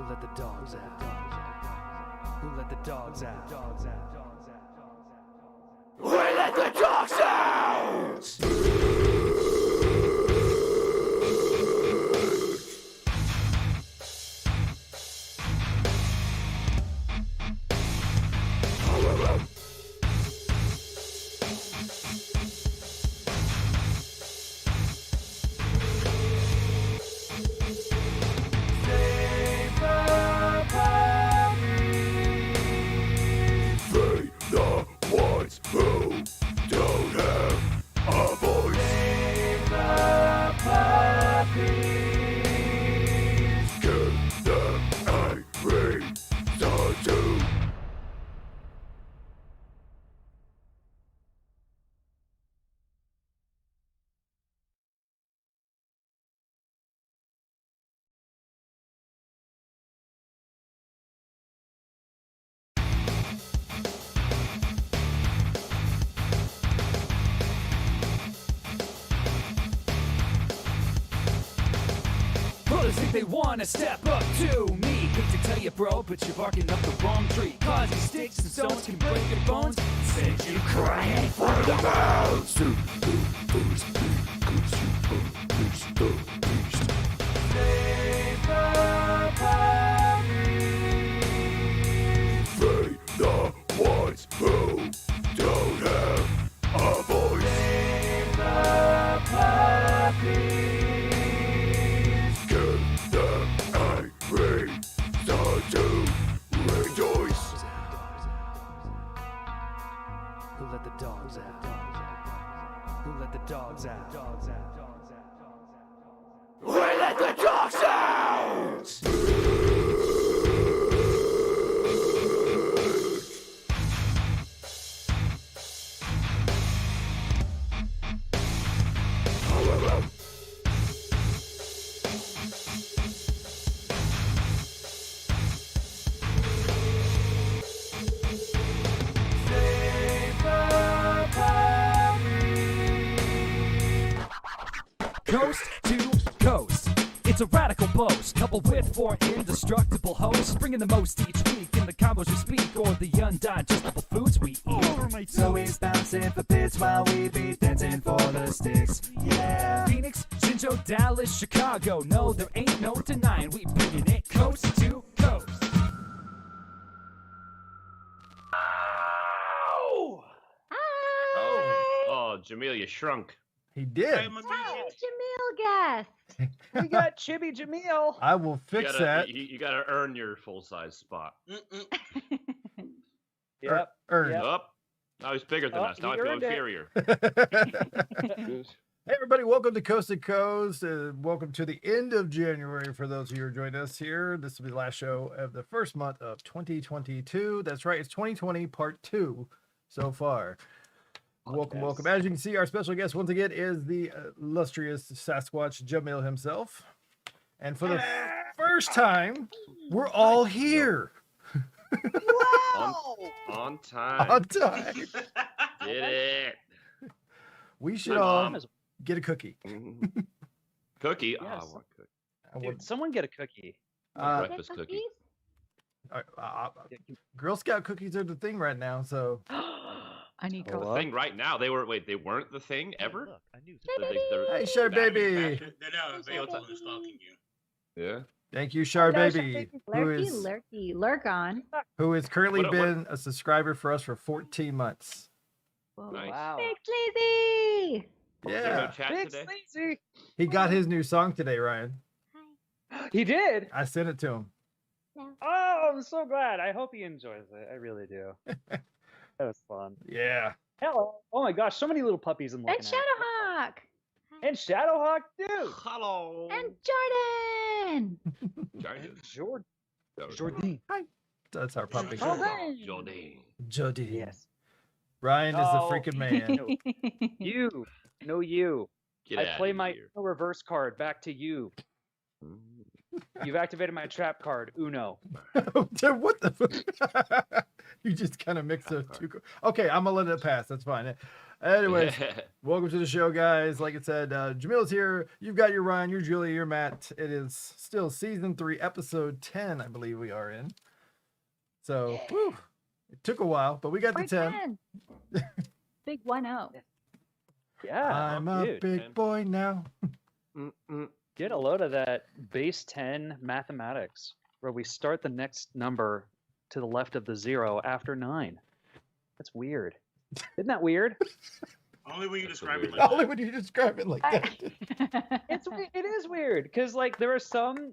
Who let the dogs out? Who let the dogs out? Who let the dogs out? Brothers think they wanna step up to me. Quick to tell you, bro, but you're barking up the wrong tree. Cause these sticks and stones can break your bones, send you crying for the mounds. Save the puppies. Free the ones who don't have a voice. Save the puppies. Who let the dogs out? Who let the dogs out? Who let the dogs out? Coast to coast, it's a radical boast, coupled with four indestructible hosts, bringing the most each week in the combos we speak, or the undigestible foods we eat. So he's bouncing for bits while we be dancing for the sticks, yeah. Phoenix, Shinjo, Dallas, Chicago, no, there ain't no denying, we bringing it coast to coast. Ow! Oh, Jamil, you shrunk. He did. Jamil guest. We got Chibi Jamil. I will fix that. You gotta earn your full-size spot. Yep. Earned. Yep. Up. Now he's bigger than Oh, us. Now I he feel earned it. inferior. Hey everybody, welcome to Coast to Coast. Welcome to the end of January for those of you who are joining us here. This will be the last show of the first month of 2022. That's right, it's 2020 part 2 so far. Welcome, welcome. As you can see, our special guest once again is the illustrious Sasquatch Jamil himself. And for the first time, we're all here. Wow. On time. On time. Did it. We should My all mom get a cookie. Cookie? Oh, I Yes. want cookie. Dude, someone get a cookie. Breakfast cookie. Girl Scout cookies are the thing right now, so... I need The coffee. thing right now. They weren't the thing ever? Look, I knew Hey, Shar Baby. They're now available in stalking you. Yeah. Thank you, Shar Hello, Baby, Lurk on. who has currently What- been a subscriber for us for 14 months. Whoa. Nice. Wow. Big Sleazy. Was there no Yeah, chat Big today? Sleazy. he got his new song today, Ryan. He did. I sent it to him. Oh, I'm so glad. I hope he enjoys it. I really do. That was fun. Yeah. Hello. Oh my gosh, so many little puppies I'm looking And at. Shadowhawk. And Shadowhawk too. Hello. And Jordan. And Jordan. That's our puppy. Oh, Jordan. Jody. Yes. Ryan is Oh, the freaking man. You. No, you. Get I outta play my here. reverse card back to you. You've activated my trap card, Uno. What the? You just kind of mix those two. Okay, I'm gonna let it pass. That's fine. Anyways, welcome to the show, guys. Like I said, Jamil's here. You've got your Ryan, your Julia, your Matt. It is still season 3, episode 10, I believe we are in. So, whew, it took a while, but we got the 10. Big 1-0. Yeah, I'm a dude. big boy now. Get a load of that base 10 mathematics, where we start the next number to the left of the 0 after 9. That's weird. Isn't that weird? Only when you describe it weird. like Only that. when you describe it like that. It is weird because like there are some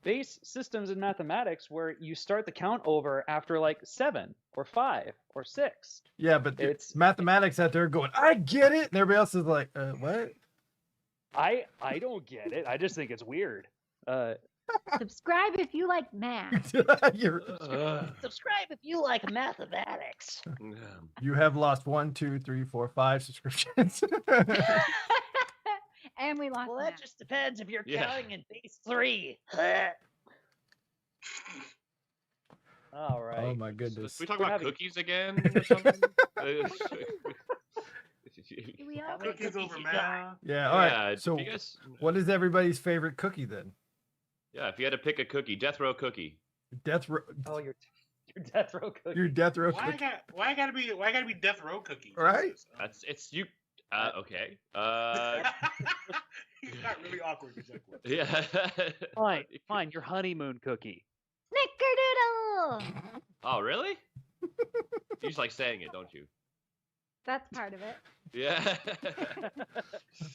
base systems in mathematics where you start the count over after like 7 or 5 or 6. Yeah, but It's- mathematics out there going, I get it, and everybody else is like, what? I don't get it. I just think it's weird. Subscribe if you like math. Subscribe if you like mathematics. You have lost 1, 2, 3, 4, 5 subscriptions. And we lost Well, that math. just depends if you're Yeah. counting in base 3. All right. Oh my goodness. we talk We're about having- cookies again or something? Do we all many get Cookies over cookies you math. Yeah, all right. Yeah, So, if you guys, what is everybody's favorite cookie then? yeah, if you had to pick a cookie, death row cookie. Death row. Oh, your death row cookie. Your death row Why I cookie. got? Why I gotta be death row cookie? Right? Jesus. That's it's you. Okay. He got really awkward. He's like, what? Yeah. Fine. Your honeymoon cookie. Snickerdoodle. Oh, really? You just like saying it, don't you? That's part of it. Yeah.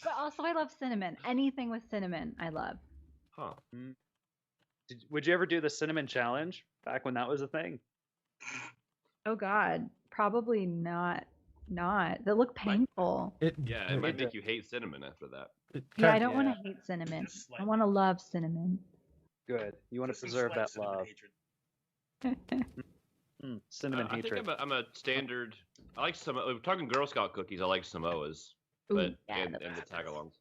But also, I love cinnamon. Anything with cinnamon, I love. Huh. Would you ever do the cinnamon challenge back when that was a thing? Oh God, probably not. Not. They look painful. Yeah, it might make you hate cinnamon after that. Yeah, I don't Yeah. want to hate cinnamon. Just I slightly. want to love cinnamon. Good. You want to Just some preserve slight that cinnamon love. hatred. Cinnamon I think hatred. I'm a standard. I like some. We're talking Girl Scout cookies. I like Samoas, Ooh, but yeah, and the the best. tagalongs.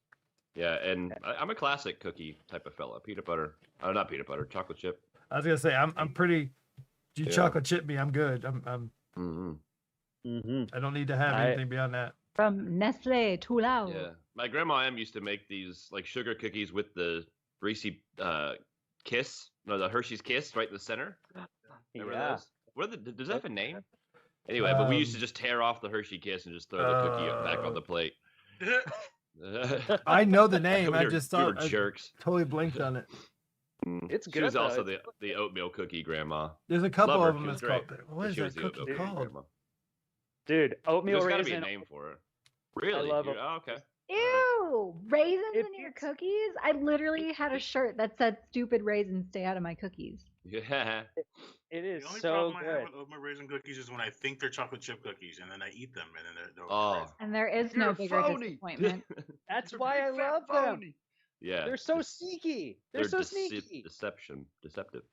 Yeah, and I'm a classic cookie type of fella. Peanut butter. Oh, not peanut butter. Chocolate chip. I was gonna say I'm pretty. You Yeah. chocolate chip me, I'm good. Mm-hmm. I don't need to have anything beyond that. From Nestle, too loud. Yeah, my grandma M used to make these like sugar cookies with the Reese's Kiss, no, the Hershey's Kiss right in the center. Remember Yeah. those? What are does that have a name? Anyway, but we used to just tear off the Hershey Kiss and just throw the cookie back on the plate. I know the name. I We were- just we were thought I jerks. totally blinked on it. It's She good. was though. also It's- the oatmeal cookie grandma. There's a couple Love her. of them She that's was called. great. What is She that was the cookie oatmeal called? grandma. Dude, oatmeal There's got to be a raisin. name for her. Really? love Oh, okay. Ew, raisins If in your it's- cookies? I literally had a shirt that said "Stupid raisins, stay out of my cookies." Yeah. It is The only so problem I good. have with oatmeal raisin cookies is when I think they're chocolate chip cookies and then I eat them and then they're Oh. raisin. And there is no bigger disappointment. That's why I love them. Yeah. They're so dece- sneaky. They're so sneaky. Deceptive.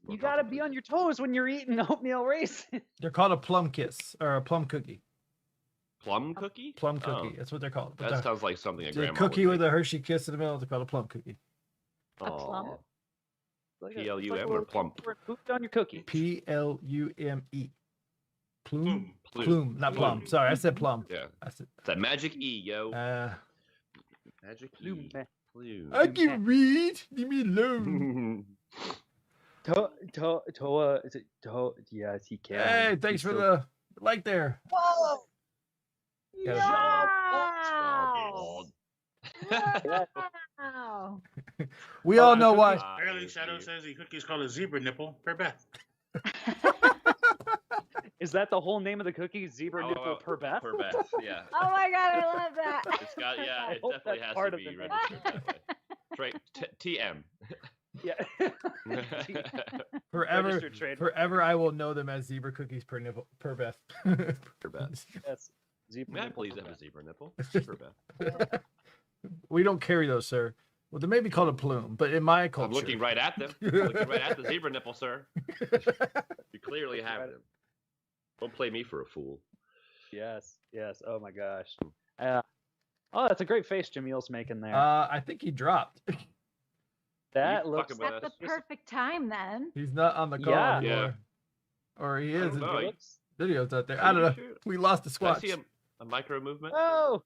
You gotta be on your toes when you're eating oatmeal raisin. They're called a plum kiss or a plum cookie. Plum cookie? Plum Oh, cookie. That's what they're called. But that sounds like something a the grandma cookie would with make. a Hershey kiss in the middle is called a plum cookie. A plum? Like PLUM or plump? Pooped on your cookie. Plume. Plume. Plume. Plume, not plum. Sorry, I said plum. Yeah. I said. It's that magic E, yo. Magic Plume. E. Plume. I can read. Leave me alone. Is it yes, he can. Hey, thanks for the like there. Whoa! Wow! Wow! We all know why. Apparently, Shadow says the cookie is called a zebra nipple per Beth. Is that the whole name of the cookie? Zebra Oh, nipple per Beth? Per Beth, yeah. Oh my God, I love that. It's got, yeah, I it hope definitely that's has part to of the be name. registered that way. Right, TM. Yeah. Forever, Registered trademark. forever, I will know them as zebra cookies per nipple per Beth. Per Beth. Yes. Zebra May I nipple please per have a Beth. zebra nipple? Per Beth. We don't carry those, sir. Well, they may be called a plume, but in my culture, I'm looking right at them. I'm looking right at the zebra nipple, sir. You clearly have them. Don't play me for a fool. Yes. Yes. Oh my gosh. Oh, that's a great face Jamil's making there. I think he dropped. That you looks fucking with That's us? the perfect time then. He's not on the call Yeah. anymore. Or he I is. don't in know. it you- looks- videos out there. Are I don't you know. sure? We lost the Did I see Squatch. a micro movement? Oh,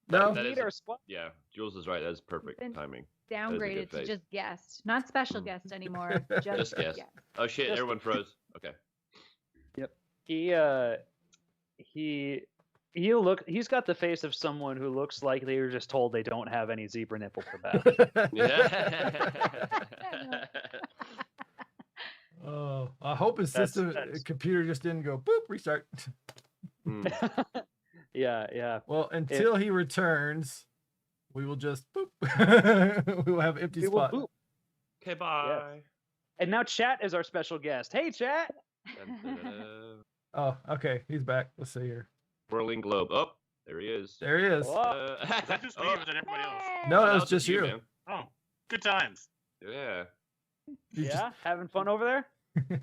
No? That need is our a- squad. Yeah, Jules is right. That's perfect Been timing. Downgraded to face. just guest, not special Mm. guest anymore. Just guess. guest. Oh shit! Just- Everyone froze. Okay. He's got the face of someone who looks like they were just told they don't have any zebra nipple for that. Yeah. Oh, I hope his That's- system that's- computer just didn't go boop restart. Mm. Yeah. Well, until he returns, we will just boop. We will have empty We will spot. boop. Okay. Bye. And now Chat is our special guest. Hey, Chat. Dun, dun, dun, dun. Oh, okay, he's back. Let's see here. Whirling globe. Oh, there he is. There he is. Whoa. Is that just me or is that everybody else? No, Oh, that was it's just you. man. Oh, good times. Yeah. You Yeah, having fun over there?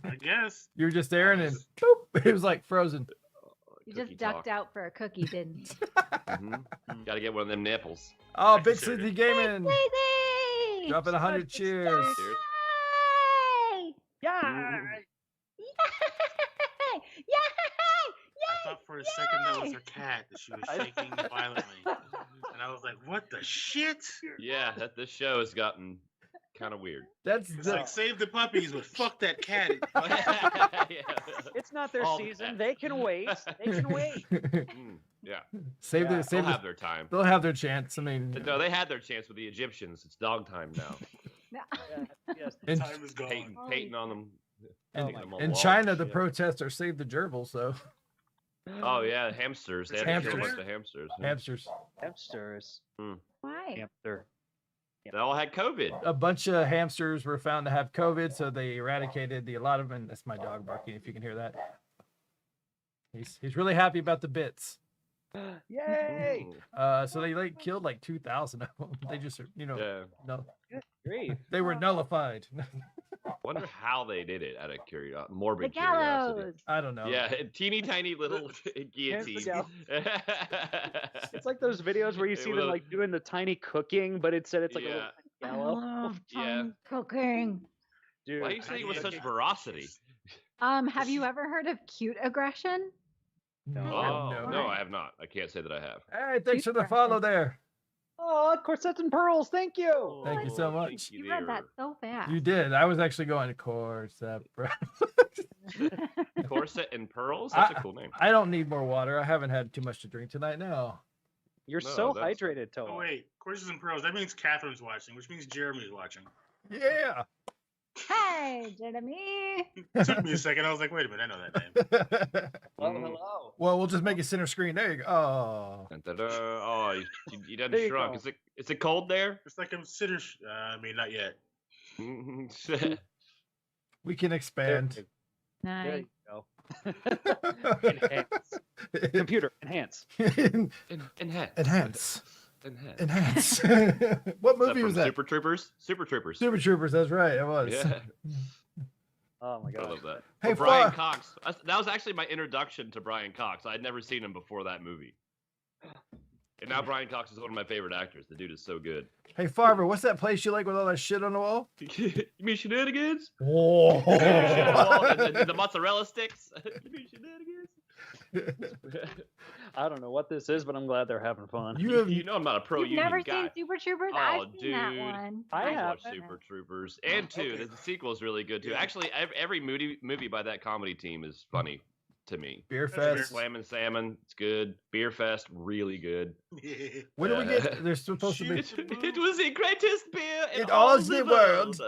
I guess. You were just there and then boop. It was like frozen. You Cookie just ducked talk. out for a cookie, didn't you? Mhm. Gotta get one of them nipples. Oh, I Big considered City it. Gaming. Daisy! Dropping 100 cheers. Cheers. Yay! Yeah. Yay! I thought for a second that was her cat that she was shaking violently. And I was like, what the shit? Yeah, this show has gotten kind of weird. That's It's the, like save the puppies, but fuck that cat. Yeah. It's not their All the season. cats. They can wait. They can wait. Mm, yeah. save Yeah. the save They'll the, have their time. they'll have their chance. I mean, No, they had their chance with the Egyptians. It's dog time now. Yeah, yes. in, Time is gone. Painting on them. in, painting them on in walls China, and the shit. protests are save the gerbils though. Oh yeah, hamsters. They had to kill a bunch Hamsters. of hamsters. Hamsters. Hamsters. Why? Hamster. They all had COVID. A bunch of hamsters were found to have COVID, so they eradicated a lot of them. That's my dog barking. If you can hear that, he's really happy about the bits. Yay! Mm, So they killed like 2,000 of them. They just Yeah. no, Great. they were nullified. Wonder how they did it. Out of curiosity, The morbid curiosity. gallows. I don't know. Yeah, teeny tiny little guillotine. gallows. It's like those videos where you see them like doing the tiny cooking, but instead it's like a Yeah. little I gallow. love Yeah. tiny cooking. Dude, Why are you saying it with such veracity? Have you ever heard of cute aggression? No, Oh no, no. I have not. I can't say that I have. Hey, thanks for the follow there. oh, corsets and pearls. Thank you. Thank you so Oh, much. thank You read that dear. so fast. You did. I was actually going to course. Corset and pearls. That's a cool name. I don't need more water. I haven't had too much to drink tonight now. You're No, so that's- hydrated, Toa. Oh, wait. Courses and Pros. That means Catherine's watching, which means Jeremy's watching. Yeah. Hey, Jeremy. It took me a second. I was like, wait a minute. I know that name. Hello, Mm. hello. Well, we'll just make it center screen. There you go. Oh. Dun, dun, dun. Oh, you done There you shrunk. go. Is it cold there? It's like I'm sitting. I mean, not yet. We can expand. There Nice. you go. Enhance. Computer, enhance. Enhance. Enhance. Enhance. Enhance. What Is that movie from was that? Super Troopers. Super Troopers. Super Troopers. That's right. It was. Yeah, Oh my I god. love that. Hey, Well, Brian Far- Cox. That was actually my introduction to Brian Cox. I'd never seen him before that movie. And now Brian Cox is one of my favorite actors. The dude is so good. Hey, Farver, what's that place you like with all that shit on the wall? You mean shenanigans? Whoa. the mozzarella sticks? You mean shenanigans? I don't know what this is, but I'm glad they're having fun. You have You know I'm not a pro You've union never guy. seen Super Troopers? Oh, I've seen that dude. one. I I have. watched Super Troopers and two. Okay. The sequel is really good too. Yeah. Actually, every movie by that comedy team is funny to me. Beer That's fair. Fest. Slam and Salmon, it's good. Beer Fest, really good. When do we get? They're supposed to be. It was the greatest beer in In all all the the world.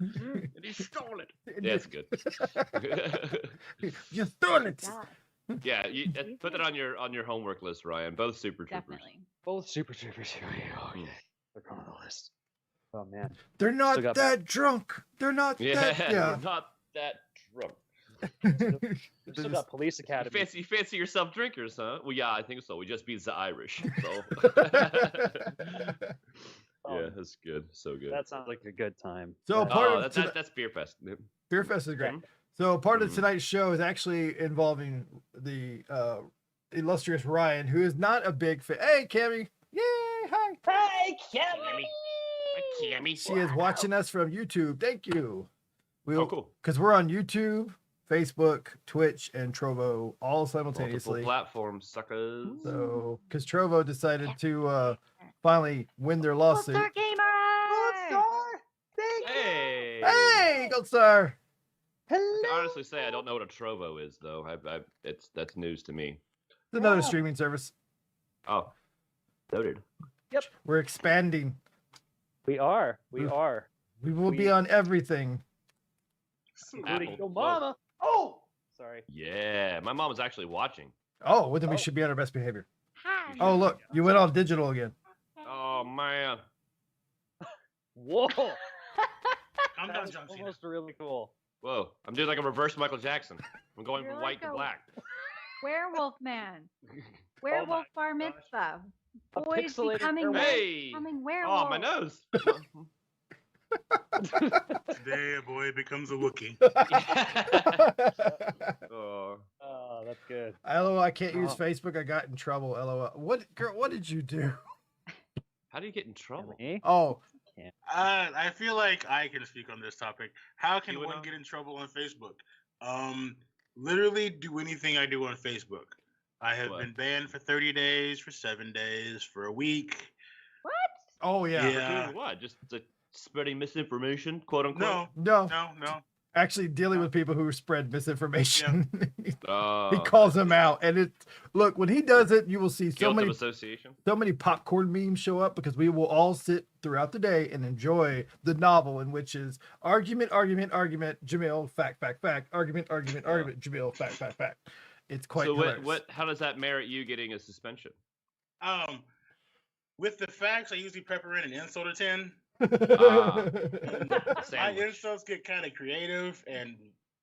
And he stole it. Yeah, it's good. You stole it. God, Yeah, put that on your homework list, Ryan. Both Super Troopers. definitely. Both Super Troopers. Oh, yeah. They're on the list. Oh man. They're not Still got- that drunk. They're not Yeah, that. Yeah. we're not that drunk. We've still got Police You Academy. fancy yourself drinkers, huh? Well, yeah, I think so. We just beat the Irish. So. Oh, Yeah, that's good. So good. that sounds like a good time. So But- part Oh, of that's Beer Fest. Beer Fest is great. Mhm. So part of Mhm. tonight's show is actually involving the illustrious Ryan, who is not a big fan. Hey, Cammy! Yay! Hi! Hi, Kevin. Cammy. She is watching us from YouTube. Thank you. Oh, cool. Because we're on YouTube, Facebook, Twitch, and Trovo all Multiple simultaneously. platforms, suckers. So, because Trovo decided to finally win their lawsuit. Star Gamer! Hey. Hey, Gold Star! I can honestly say I don't know what a Trovo is, though. That's news to me. It's another streaming service. Oh, noted. We're expanding. We are. We are. We will be on everything. Including Apple. your mama. Oh! Sorry. Yeah, my mom was actually watching. Oh, well, then we should be on our best behavior. Hi. Oh, look, you went all digital again. Oh man. Whoa! Calm That down, was John Cena. almost really cool. Whoa, I'm doing like a reverse Michael Jackson. I'm going You're from like white to a- black. Werewolf man. Werewolf bar mitzvah. A Boys pixelated becoming, werewolf. Hey! becoming werewolf. Oh, my nose. Today a boy becomes a Wookiee. Oh. Oh, that's good. LOL, I can't use Oh. Facebook. I got in trouble. LOL. What, girl? What did you do? How do you get in trouble? Me? Oh, I feel like I can speak on this topic. How can You and one I? get in trouble on Facebook? Literally do anything I do on Facebook. I have What? been banned for 30 days, for 7 days, for a week. What? oh yeah. Yeah. Doing what? Just spreading misinformation, quote unquote. No, No, no. actually dealing with people who spread misinformation. he Oh. calls them out, and it. Look, when he does it, you will see so Guilt many of association. popcorn memes show up because we will all sit throughout the day and enjoy the novel in which is argument, Jamil, fact, argument, Jamil, fact. It's quite So hilarious. how does that merit you getting a suspension? With the facts, I usually pepper in an insult or 10. Ah. My Sandwich, insults get kind of creative and as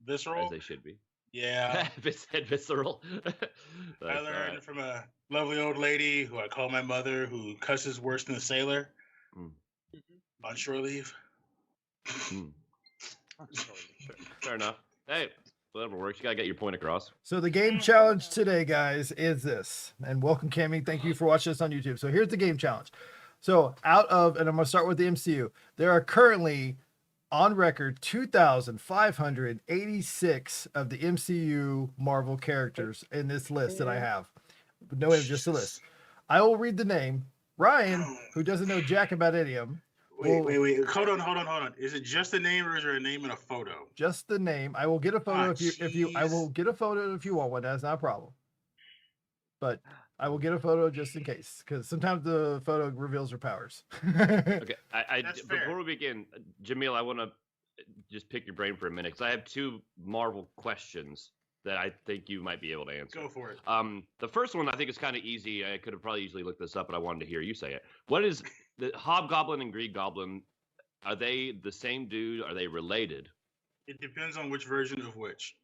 visceral. they should be. Yeah. Visceral. I That's learned alright. from a lovely old lady who I call my mother, who cusses worse than a sailor Mm. on shore leave. Hmm. Fair enough. Hey, whatever works. You gotta get your point across. So the game challenge today, guys, is this. And welcome, Cammy. Thank you for watching us on YouTube. So here's the game challenge. So out of, and I'm going to start with the MCU. There are currently on record 2,586 of the MCU Marvel characters in this list that I have. No, it's just a list. I will read the name. Ryan, who doesn't know jack about any of them, Wait. Hold on. Is it just a name or is there a name and a photo? just the name. I will get a photo Ah, I will get a photo if you want one. That's not a problem. But I will get a photo just in case, because sometimes the photo reveals her powers. Okay, That's fair. before we begin, Jamil, I want to just pick your brain for a minute because I have two Marvel questions that I think you might be able to answer. Go for it. The first one I think is kind of easy. I could have probably easily looked this up, but I wanted to hear you say it. What is the Hobgoblin and Green Goblin? Are they the same dude? Are they related? It depends on which version of which.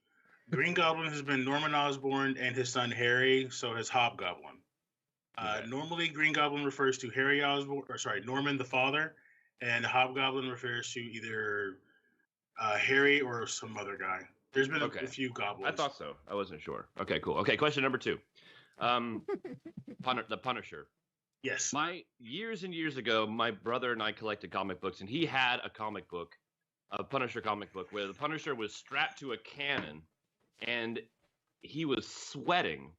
Green Goblin has been Norman Osborn and his son Harry, so has Hobgoblin. Okay. Normally, Green Goblin refers to Harry Osborn, Norman the father, and Hobgoblin refers to either Harry or some other guy. There's been Okay. a few goblins. I thought so. I wasn't sure. Okay, cool. Okay, question number 2. The Punisher. Yes. Years and years ago, my brother and I collected comic books, and he had a comic book, a Punisher comic book, where the Punisher was strapped to a cannon, and he was sweating,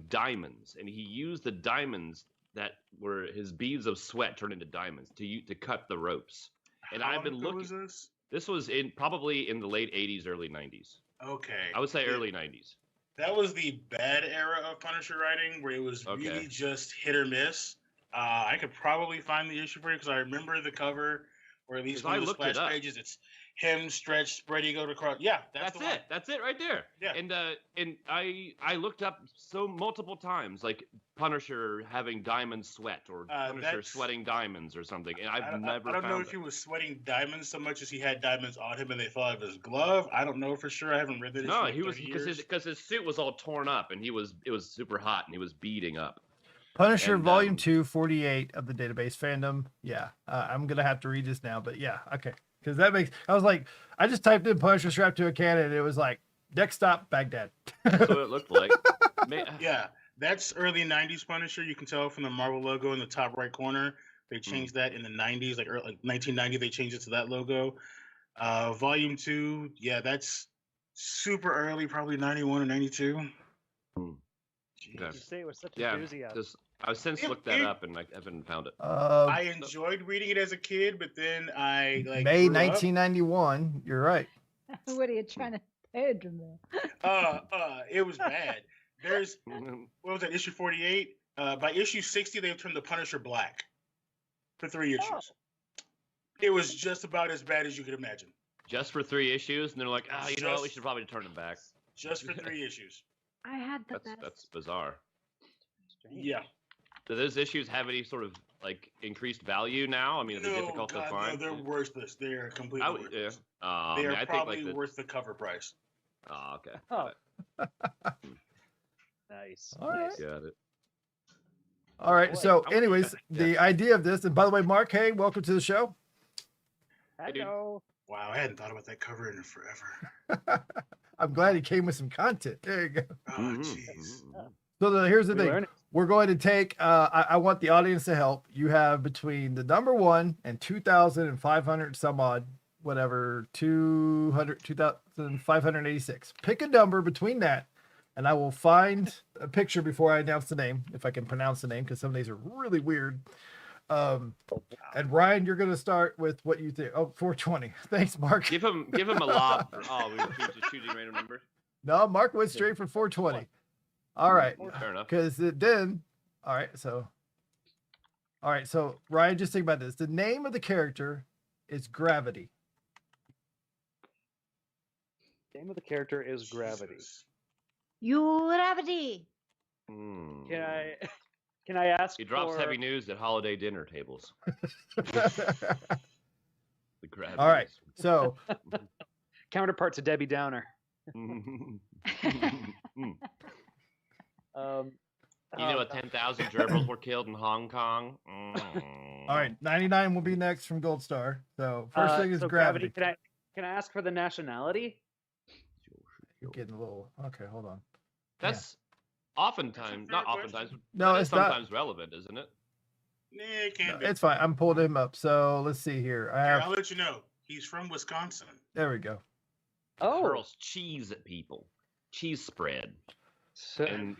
diamonds, and he used the diamonds that were his beads of sweat turned into diamonds to cut the ropes. And How I've been long ago looking. was this? This was probably in the late 80s, early 90s. Okay. I would say Yeah. early 90s. That was the bad era of Punisher writing, where it was Okay. really just hit or miss. I could probably find the issue for you because I remember the cover, or at least 'Cause one I of the looked it splash up. pages. It's him stretched, spread eagle across. Yeah, that's That's the one. it. That's it right there. Yeah. And I looked up so multiple times, like Punisher having diamond sweat or Punisher that's- sweating diamonds or something, and I I've don't- never I don't know found if it. he was sweating diamonds so much as he had diamonds on him and they fell out of his glove. I don't know for sure. I haven't read that. issue No, in like he was 30 because years. his suit was all torn up and it was super hot and he was beating up. Punisher And, Volume 2, 48 of the database fandom. Yeah, I'm going to have to read this now, but yeah, okay. Because that makes, I was like, I just typed in Punisher strapped to a cannon and it was like, next stop, Baghdad. That's what it looked like. Yeah, that's early 90s Punisher. You can tell from the Marvel logo in the top right corner. They changed that in the 90s, like early, like 1990. They changed it to that logo. Volume 2, yeah, that's super early, probably 91 or 92. Okay. You say it with such Yeah, enthusiasm. just I've since looked that up and I haven't found it. I enjoyed reading it as a kid, but then I like May grew up. 1991. You're right. What are you trying to say, Jamal? It was bad. There's what was that, issue 48? By issue 60, they turned the Punisher black for 3 issues. Oh. It was just about as bad as you could imagine. Just for 3 issues, and they're like, you know what? We Just- should probably turn them back. Just for 3 issues. I had the That's best. bizarre. Strange. Yeah. Do those issues have any sort of like increased value now? I mean, are they difficult to No, find? they're worthless. They are completely I would, yeah. worthless. They I are mean, I think probably like worth the cover price. Oh, okay. Oh. Got Nice. All right. it. Got it. All right. Boy, So, I would- anyways, the idea of this, and by the way, Mark, hey, welcome to the show. dude. Hello. Wow, I hadn't thought about that cover in forever. I'm glad he came with some content. There you go. Oh, Mhm, jeez. mhm. So here's the We thing. learn it. We're going to take, I want the audience to help. You have between the number 1 and 2,500 some odd, whatever, 2,586. Pick a number between that, and I will find a picture before I announce the name, if I can pronounce the name, because some of these are really weird. And Ryan, you're going to start with what you think. Oh, 420. Thanks, Mark. Give him a lob. Oh, we were just choosing random numbers. No, Mark went straight for 420. All right. Fair enough. Because then, all right, so Ryan, just think about this. The name of the character is Gravity. Name of the character is Gravity. Jesus. Gravity. Hmm. Can I ask? He drops for... heavy news at holiday dinner tables. All The gravity. right, so counterpart to Debbie Downer. you Um, know what? 10,000 gerbils were killed in Hong Kong. all right, 99 will be next from Gold Star. So first thing is so Gravity. Can I ask for the nationality? You're getting a little okay. Hold on. That's oftentimes, not fair oftentimes, No, that is it's not. sometimes relevant, isn't it? Nah, it No, can't be. it's fine. I'm pulling him up. So let's see here. I Here, have. I'll let you know. He's from Wisconsin. There we go. Oh, Hurls cheese at people, cheese spread, so, and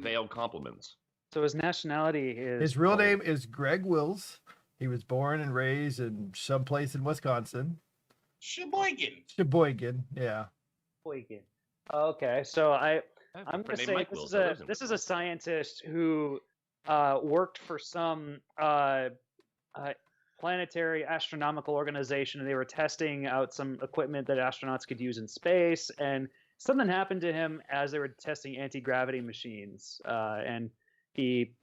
veiled compliments. so his nationality is His real Polish. name is Greg Wills. He was born and raised in some place in Wisconsin. Sheboygan. Sheboygan. Yeah. Sheboygan. Okay, so I have a I'm friend going to named say Mike this Wills is that a lives in this is a Wisconsin. scientist who worked for some planetary astronomical organization, and they were testing out some equipment that astronauts could use in space. And something happened to him as they were testing anti-gravity machines, and he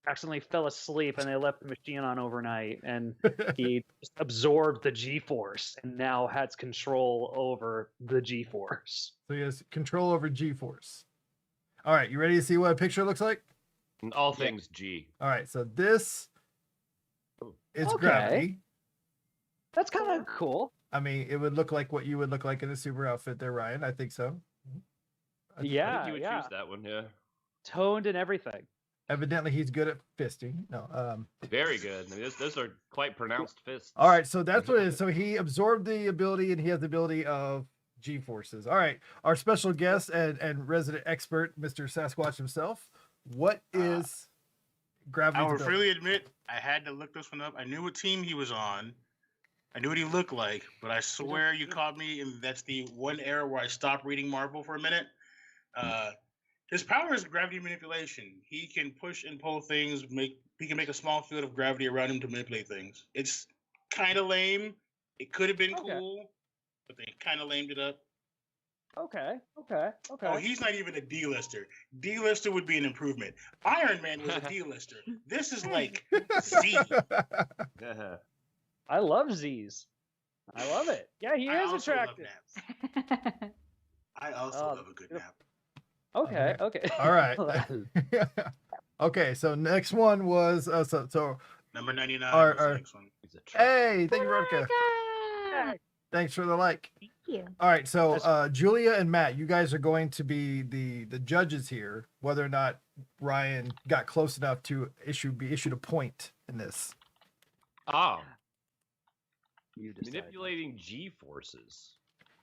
accidentally fell asleep, and they left the machine on overnight, and he just absorbed the G-force, and now has control over the G-force. So he has control over G-force. All right, you ready to see what a picture looks like? And all things G. All right, so this is Okay. Gravity. That's kind of cool. I mean, it would look like what you would look like in a super outfit there, Ryan. I think so. I think Yeah, you would yeah. choose that one, yeah. Toned and everything. Evidently, he's good at fisting. No. Very good. I mean, those are quite pronounced fists. All right, so that's what it is. So he absorbed the ability, and he has the ability of G-forces. All right, our special guest and resident expert, Mr. Sasquatch himself. What is Gravity? I will freely admit I had to look this one up. I knew what team he was on. I knew what he looked like, but I swear you caught me, and that's the one era where I stopped reading Marvel for a minute. His power is gravity manipulation. He can push and pull things. He can make a small field of gravity around him to manipulate things. It's kind of lame. It could have been Okay. cool, but they kind of lamed it up. Okay. Oh, he's not even a D-lister. D-lister would be an improvement. Iron Man was a D-lister. This is like Z. I love Z's. I love it. Yeah, he I is also love attractive. naps. I also Oh, love a good nap. Okay. All right. Okay, so next one was so Number 99 Our- was the our- next one. He's a trap. hey, thank you, Veronica. God. Thanks for the like. Thank you. All right, so Julia and Matt, you guys are going to be the judges here, whether or not Ryan got close enough to be issued a point fitness. Oh, You decide. manipulating G forces.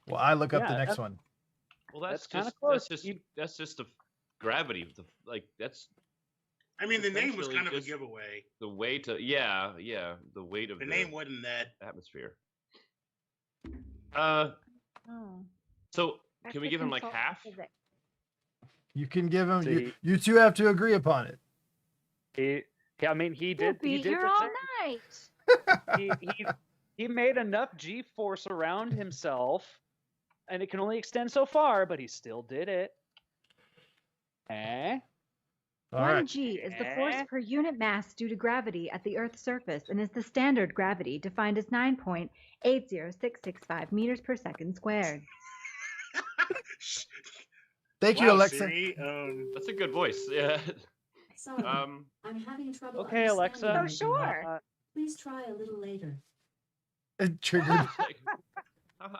Well, I look up the Yeah, next that's- one. Well, that's That's kinda just close. that's just the gravity. That's I mean, the name was Essentially kind of a just- giveaway. the weight of the weight of The name wasn't that. atmosphere. Oh. So That's can we the give him like consultant half? physics. You can give him. You, See- you two have to agree upon it. I mean, he We'll did. He be did here the all thing. night. He made enough G-force around himself, and it can only extend so far, but he still did it. Eh? All 1 right. G is the force Eh? per unit mass due to gravity at the Earth's surface and is the standard gravity defined as 9.80665 meters per second squared. Thank you, Wow, Alexa. Siri, That's a good voice. Yeah. Sorry, Um. I'm having trouble. Okay, Alexa. understanding Oh, you. sure. Please try a little later. It triggered.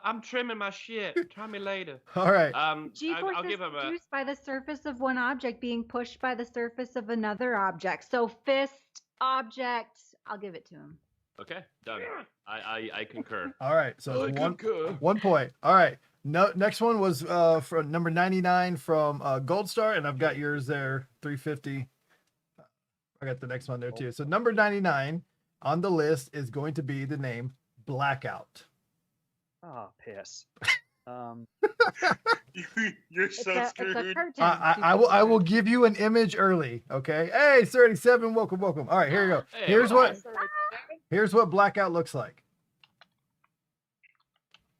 I'm trimming my shit. Try me later. All right. G force I'll is give him a. produced by the surface of one object being pushed by the surface of another object. So fist object. I'll give it to him. Okay, done. I concur. All right. So I it's one concur. 1 point. All right. No. Next one was from number 99 from Gold Star, and I've got yours there. 350. I got the next one there too. So number 99 on the list is going to be the name Blackout. Oh, piss. You're It's so a screwed. curtain. I will give you an image early. Okay. Hey, 37. Welcome. All right. Here you go. Hey, Here's all Here's what Blackout looks like.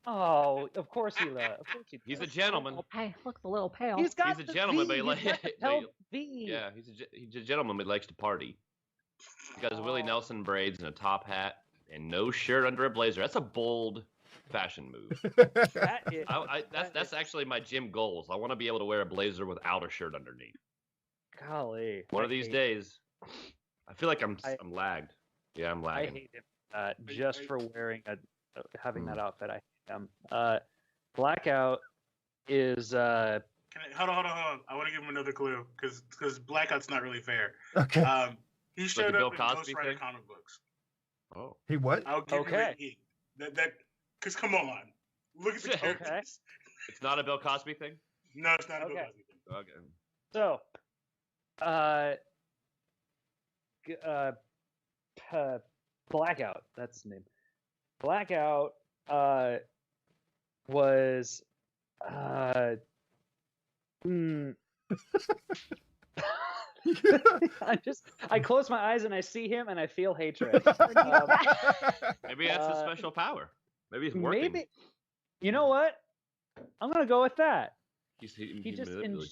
Oh, of course he does. Of course he does. He's a gentleman. Hey, looks a little pale. He's got He's a the gentleman, V. but he He's got the but he- pale V. Yeah, he's a gentleman, but he likes to party. He got his Willie Oh. Nelson braids and a top hat and no shirt under a blazer. That's a bold fashion move. That is, That's actually my gym goals. I want to be able to wear a blazer without a shirt underneath. golly. One I of these hate- days. I feel like I'm I- lagged. Yeah, I'm I lagging. hate him just I- for wearing having that Mm. outfit. I hate him. Blackout is Hold on. I want to give him another clue because Blackout's not really fair. Okay. He Like showed the Bill up in Cosby Ghost Rider thing? comic books. Oh. He what? I'll give Okay. you that because come on, look at the Okay. characters. It's not a Bill Cosby thing? No, it's not a Bill Okay. Cosby thing. Okay. so. Blackout. That's his name. Blackout was I close my eyes and I see him and I feel hatred. Maybe that's his Uh, special power. Maybe he's working. Maybe you know what? I'm gonna go with that. He Just manipulates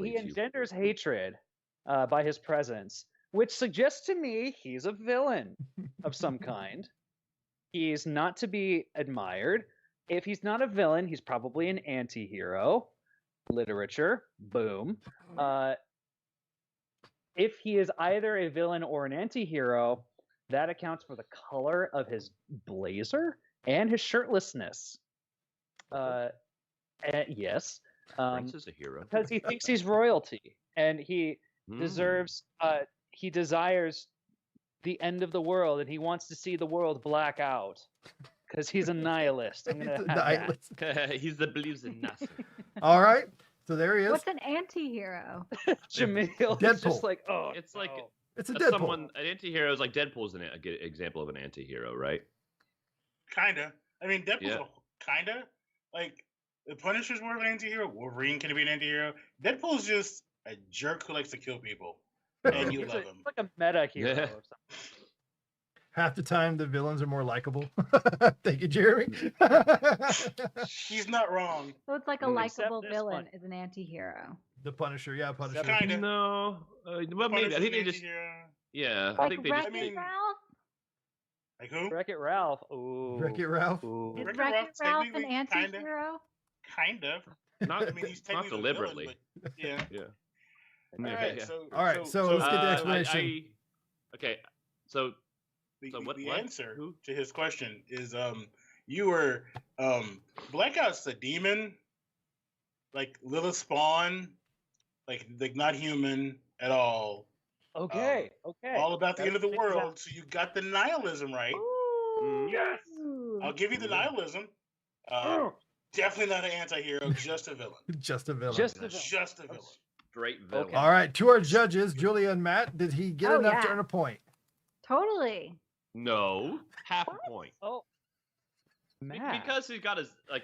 he you. engenders hatred by his presence, which suggests to me he's a villain of some kind. He's not to be admired. If he's not a villain, he's probably an anti-hero. Literature, boom. If he is either a villain or an anti-hero, that accounts for the color of his blazer and his shirtlessness. Yes. Prince is a hero. Because he thinks he's royalty and he Mm. deserves he desires the end of the world and he wants to see the world black out because he's a nihilist. I'm gonna It's a have that. nihilist. He's the believes in nothing. All right. So there he is. What's an anti-hero? Jamil is Deadpool. just like, oh, It's like no. It's a that's Deadpool. someone an anti-hero is like Deadpool's a good example of an anti-hero, right? Kinda. I mean, Deadpool's Yeah. kinda like the Punisher's more of an anti-hero. Wolverine can be an anti-hero. Deadpool's just a jerk who likes to kill people, and you He's love a- him. he's like a meta hero Yeah. or something. Half the time, the villains are more likable. Thank you, Jeremy. He's not wrong. So it's like a Mm. Except likable this villain one. is an anti-hero. The Punisher, yeah, Punisher. Kinda. No, well maybe I Punisher's think an they just anti-hero. yeah. I Like think they Wreck-It just mean- Ralph? Like who? Wreck-It Ralph. Ooh. Wreck-It Ralph. Ooh. Is Wreck-It Wreck-It Ralph Ralph an technically kinda. anti-hero? Kind of. not I mean, he's technically the deliberately. Villain, but yeah. Yeah. All Yeah, right. yeah. All right, so let's get the I- explanation. okay, so The, So the- what- the what? answer Who? to his question is you were Blackout's the demon, like Lilith Spawn, like not human at all. Okay. Okay. All about the end of the That'll change that. world. So you got the nihilism right. Yes. I'll give you the nihilism. Definitely not an anti-hero, just a villain. Just a villain. Just a villain. Just a villain. Straight villain. Okay. All right, to our judges, Julia and Matt, did he get Oh, enough to yeah. earn a point? Totally. No, half a point. Oh. Be- Matt. Because he's got his like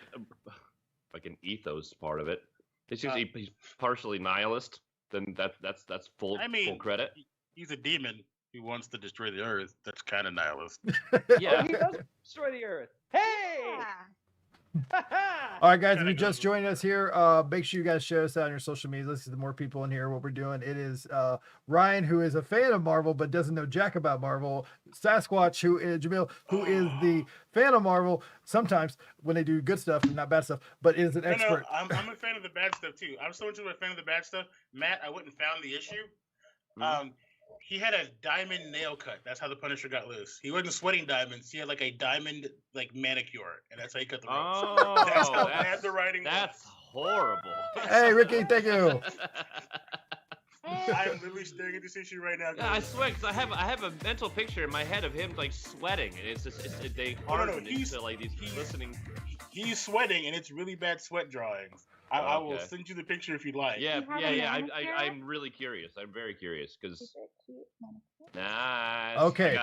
an ethos part of it. It's just he's partially nihilist. Then that's full I mean, full credit. He's a demon who wants to destroy the earth. That's kind of nihilist. Yeah. Oh, he does destroy the earth. Hey! All right, guys, if Kinda you just good. joined us here, make sure you guys share us out on your social media. Let's see the more people in here. What we're doing. It is Ryan, who is a fan of Marvel but doesn't know jack about Marvel. Sasquatch, who is Jamil, who is the fan of Marvel sometimes when they do good stuff and not bad stuff, but is an expert. No, I'm a fan of the bad stuff too. I'm so much of a fan of the bad stuff. Matt, I went and found the issue. He had a diamond nail cut. That's how the Punisher got loose. He wasn't sweating diamonds. He had like a diamond like manicure, and that's how he cut the ropes. Oh, That's how bad the writing was. That's horrible. Hey, Ricky, thank you. I'm literally staring at this issue right now. Yeah, I swear, because I have a mental picture in my head of him like sweating, and it's just they harden into like these glistening. He's sweating, and it's really bad sweat drawings. I will Okay. send you the picture if you'd like. Yeah, You have yeah, a yeah. manicure? I'm really curious. I'm very curious because Okay.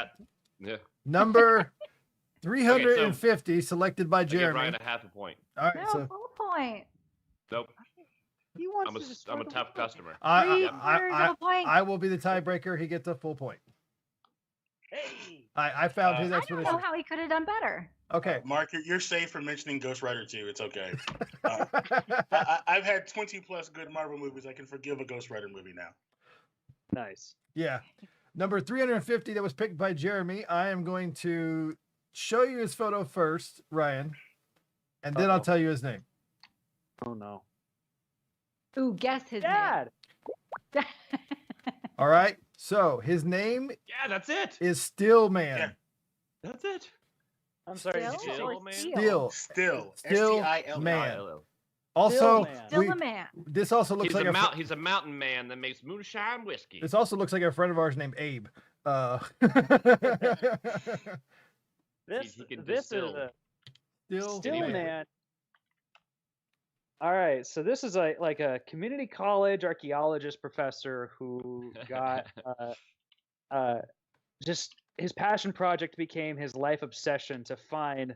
Yeah. Number 350, selected by I give Jeremy. Ryan a half a point. All right, No, so full point. Nope. He wants I'm to destroy a the tough world. customer. I Point. I will be the tiebreaker. He gets a full point. Hey! I found his I don't explanation. know how he could have done better. Okay. Mark, you're safe from mentioning Ghost Rider 2. It's okay. I've had 20 plus good Marvel movies. I can forgive a Ghost Rider movie now. Nice. Yeah. Number 350 that was picked by Jeremy. I am going to show you his photo first, Ryan, and then I'll Uh-oh. tell you his name. Oh no. Ooh, guess his Dad! name. All right. So his name Yeah, that's it. is Still Man. Yeah. That's it. I'm sorry. Did you Still say Still or Man? Steel? Still. Still. Still STIL. Man. LL. Also, Man. Still we- a man. this also looks He's like a he's a mountain man that makes moonshine whiskey. this also looks like a friend of ours named Abe. This He can this is distill. a Still, Still Man. Man. All right, so this is like a community college archaeologist professor who got just his passion project became his life obsession to find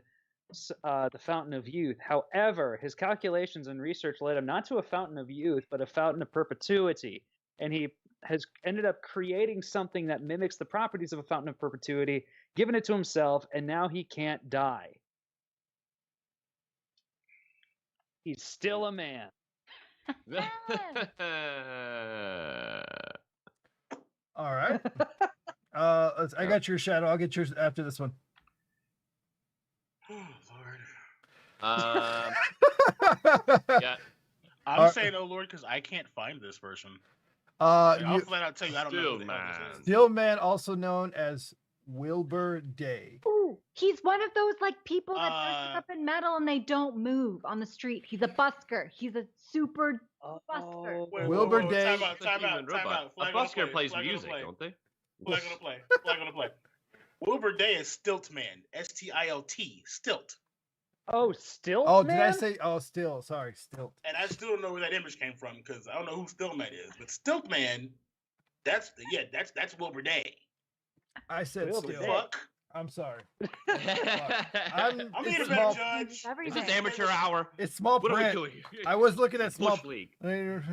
the fountain of youth. However, his calculations and research led him not to a fountain of youth, but a fountain of perpetuity. And he has ended up creating something that mimics the properties of a fountain of perpetuity, given it to himself, and now he can't die. He's still a man. All right. I got your shadow. I'll get yours after this one. Oh, Lord. Yeah. I'm saying, oh Lord, because I can't find this person. I'll flat out tell you, I don't know Still who the hell Man. this is. Still Man, also known as Wilbur Day. Ooh, he's one of those like people that dresses up in metal and they don't move on the street. He's a busker. He's a super busker. Wait, Wilbur whoa, Day. Time out, It's a time human out, time robot. out. Flag A on the busker play, plays flag on the music, play. don't they? Flag on the play. Flag on the play. Wilbur Day is Stilt Man. STILT. Stilt. Oh, still? Oh, did I man? say? Oh, still. Sorry, still. And I still don't know where that image came from because I don't know who Stillman is. But Stilt Man, that's Wilbur Day. I said Wilbur still. Day. Fuck. I'm sorry. I'm I'm it's being a small- better judge. Is this amateur hour? It's small What are we print. doing? I was looking at small. Bush League. There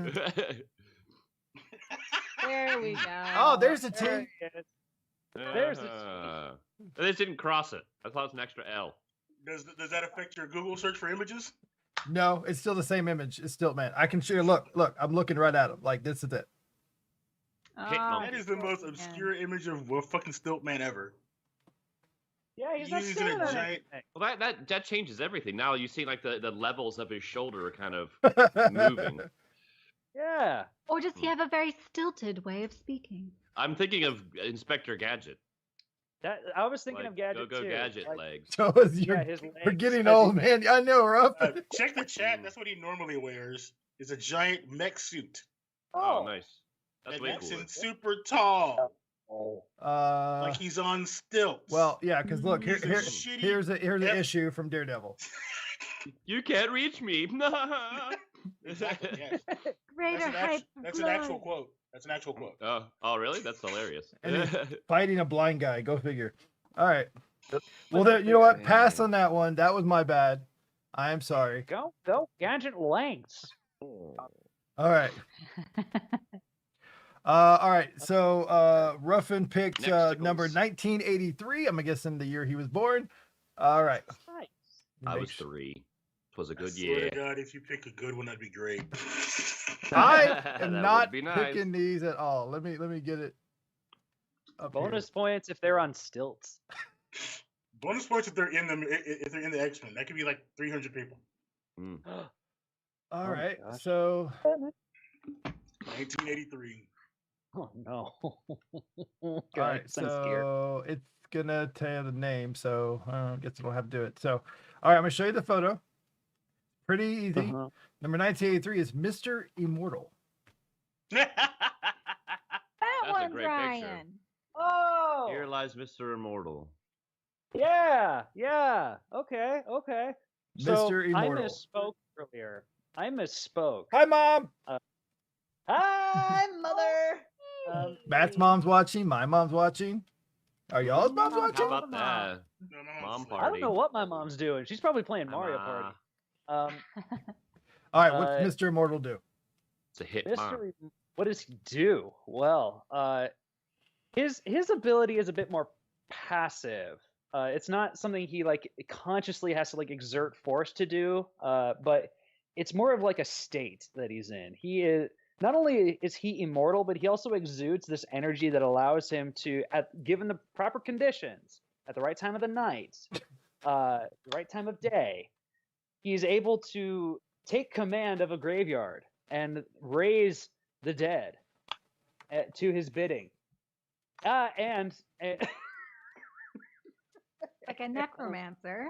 we go. Oh, there's a There T. it is. There's the They just didn't cross it. I thought it was an extra L. Does that affect your Google search for images? No, it's still the same image. It's still Man. I can share. Look. I'm looking right at him. Like this is it. Oh, That is the most obscure image of a fucking Stilt Man ever. Yeah, he's not Using still a man. giant- Well, that changes everything. Now you see like the levels of his shoulder are kind of moving. Yeah. Or does he have a very stilted way of speaking? I'm thinking of Inspector Gadget. That I was thinking Like, of Gadget go too. Gadget Like, legs. So is yeah, you're, his we're legs getting as old, he- man. I know, Rough. Check the chat. That's what he normally wears. Is a giant mech suit. Oh, nice. That's That way makes cooler. him super tall. Oh. Like he's on stilts. Well, yeah, because look, He's a shitty here's an F- issue from Daredevil. You can't reach me. Exactly, yes. Greater height. That's an actual quote. That's an actual quote. Oh, really? That's hilarious. And he's fighting a blind guy. Go figure. All right. Well, then, you know what? Pass on that one. That was my bad. I am sorry. Go gadget lengths. All right. All right. So Ruffin picked Nexticles. number 1983. I'm guessing the year he was born. All right. Nice. I Make was sure- 3. It was a I good swear year. to God, if you pick a good one, that'd be great. I That am would not be nice. picking these at all. Let me get it. Up here. Bonus points if they're on stilts. Bonus points if they're in the X-Men. That could be like 300 people. Mm. All Oh my right. gosh. So 1983. Oh no. all God, right. I'm scared. So it's gonna tell you the name. So I guess I don't have to do it. So all right, I'm gonna show you the photo. Pretty easy. Uh-huh. Number 1983 is Mr. Immortal. That That's a one's great picture. Ryan. Oh. Here lies Mr. Immortal. Yeah. Okay. So Mr. Immortal. I misspoke earlier. I misspoke. Hi, Mom. Hi, mother. Matt's mom's watching. My mom's watching. Are y'all's moms How watching? How about that? No, my Mom mom's party. I don't know what my mom's doing. She's probably playing Hi, Mario Ma. Party. All right, what's Uh, Mr. Immortal do? It's a hit, Mom. Mystery. What does he do? Well, his ability is a bit more passive. It's not something he like consciously has to like exert force to do. But it's more of like a state that he's in. He is not only is he immortal, but he also exudes this energy that allows him to, given the proper conditions, at the right time of the night, the right time of day, he's able to take command of a graveyard and raise the dead to his bidding. And Like a necromancer.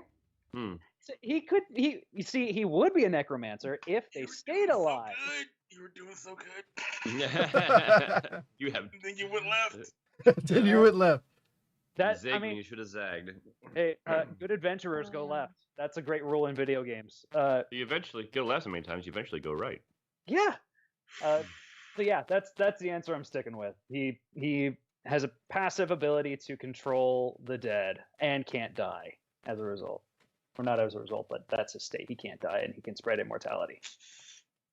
so he would be a necromancer if they stayed alive. So good. You were doing so good. You have And then you went left. Then you went left. That zigged I when mean, you should have zagged. hey, good adventurers go left. That's a great rule in video games. You eventually go left so many times. You eventually go right. Yeah. So yeah, that's the answer I'm sticking with. He has a passive ability to control the dead and can't die as a result. Or not as a result, but that's his state. He can't die and he can spread immortality.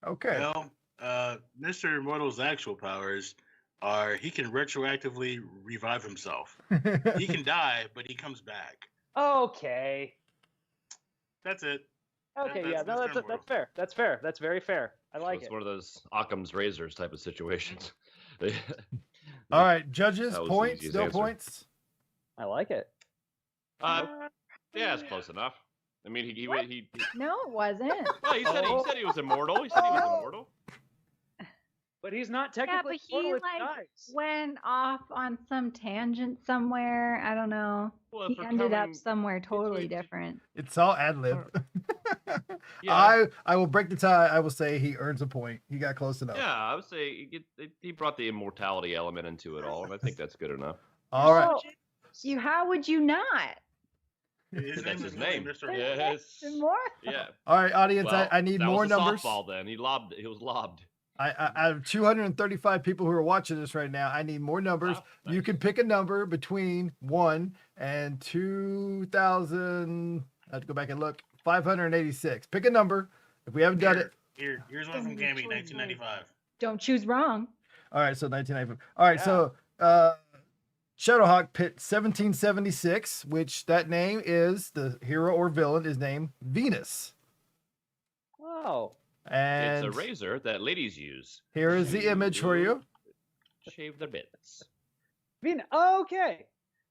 Okay. Well, Mr. Immortal's actual powers are he can retroactively revive himself. He can die, but he comes back. Okay. That's it. Okay, That's yeah, no, Mr. that's Immortal. fair. That's fair. That's very fair. I like it's it. one of those Occam's razors type of situations. All right, judges, That was the points, easiest no answer. points. I like it. Yeah, it's close enough. I mean, he No, it wasn't. well, he said he was immortal. He said he was immortal. But he's not Yeah, technically but he immortal if he like dies. went off on some tangent somewhere. I don't know. Well, He for ended up coming- somewhere totally between- different. It's all ad lib. Yeah. I will break the tie. I will say he earns a point. He got close enough. Yeah, I would say he brought the immortality element into it all, and I think that's good enough. All right. So how would you not? His That's name his is name. Mr. Yes. More? Yeah. All right, audience. Well, I need that more was a numbers. softball then. He was lobbed. I have 235 people who are watching this right now. I need more numbers. Wow, You nice. can pick a number between 1 and 2,000. I have to go back and look. 586. Pick a number. If we haven't done it. Here's one from Gammy, 1995. Don't choose wrong. All right, so 1995. All right, so Shadowhawk pit 1776, which that name is the hero or villain is named Venus. Oh. And It's a razor that ladies use. here is the image for you. Shave their bits. Okay.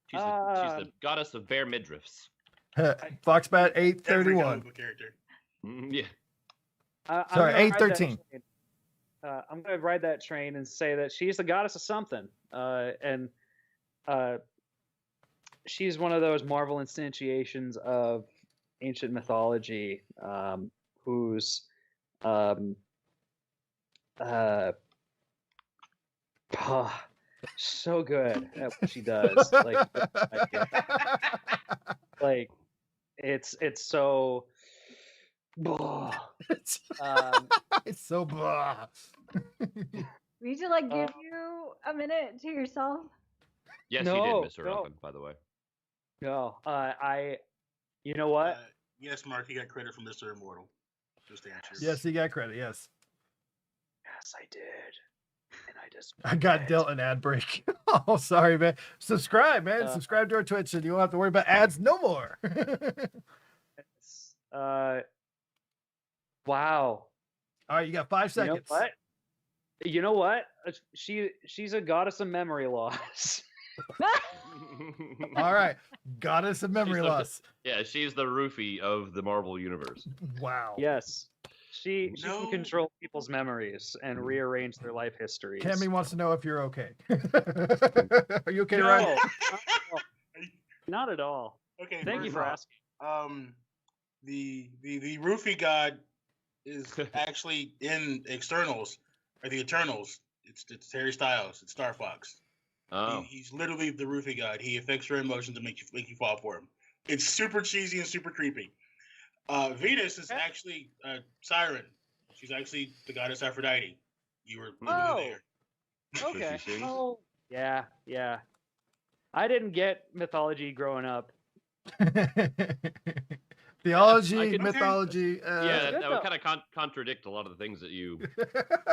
She's the goddess of bare midriffs. Foxbat Every 831. comic book character. Yeah. I'm Sorry, gonna ride that 813. train. I'm going to ride that train and say that she's the goddess of something. And she's one of those Marvel instantiations of ancient mythology whose Ah, so good at what she does. Like it's so. It's, Um, it's so blah. We need to like give you a minute to yourself. Yes, you did, Mr. Elkin, by the way. No, you know what? Yes, Mark, you got credit from Mr. Immortal. Just answer. Yes, he got credit. Yes. Yes, I did. And I just. I got dealt an ad break. Oh, sorry, man. Subscribe, man. Subscribe to our Twitch, and you won't have to worry about ads no more. Wow. All right, you got 5 seconds. You know what? She's a goddess of memory loss. All right, goddess of memory loss. She's the roofie of the Marvel universe. Wow. Yes. She can control people's memories and rearrange their life histories. Cammy wants to know if you're okay. Are you okay, No, Ryan? not at all. Okay. Thank you for asking. The roofie god is actually in externals or the Eternals. It's Harry Styles. It's Star Fox. Oh. He's literally the roofie god. He affects your emotions to make you fall for him. It's super cheesy and super creepy. Venus is actually Siren. She's actually the goddess Aphrodite. You were literally there. Okay. Oh, yeah. I didn't get mythology growing up. Theology, mythology. That would kind of contradict a lot of the things that you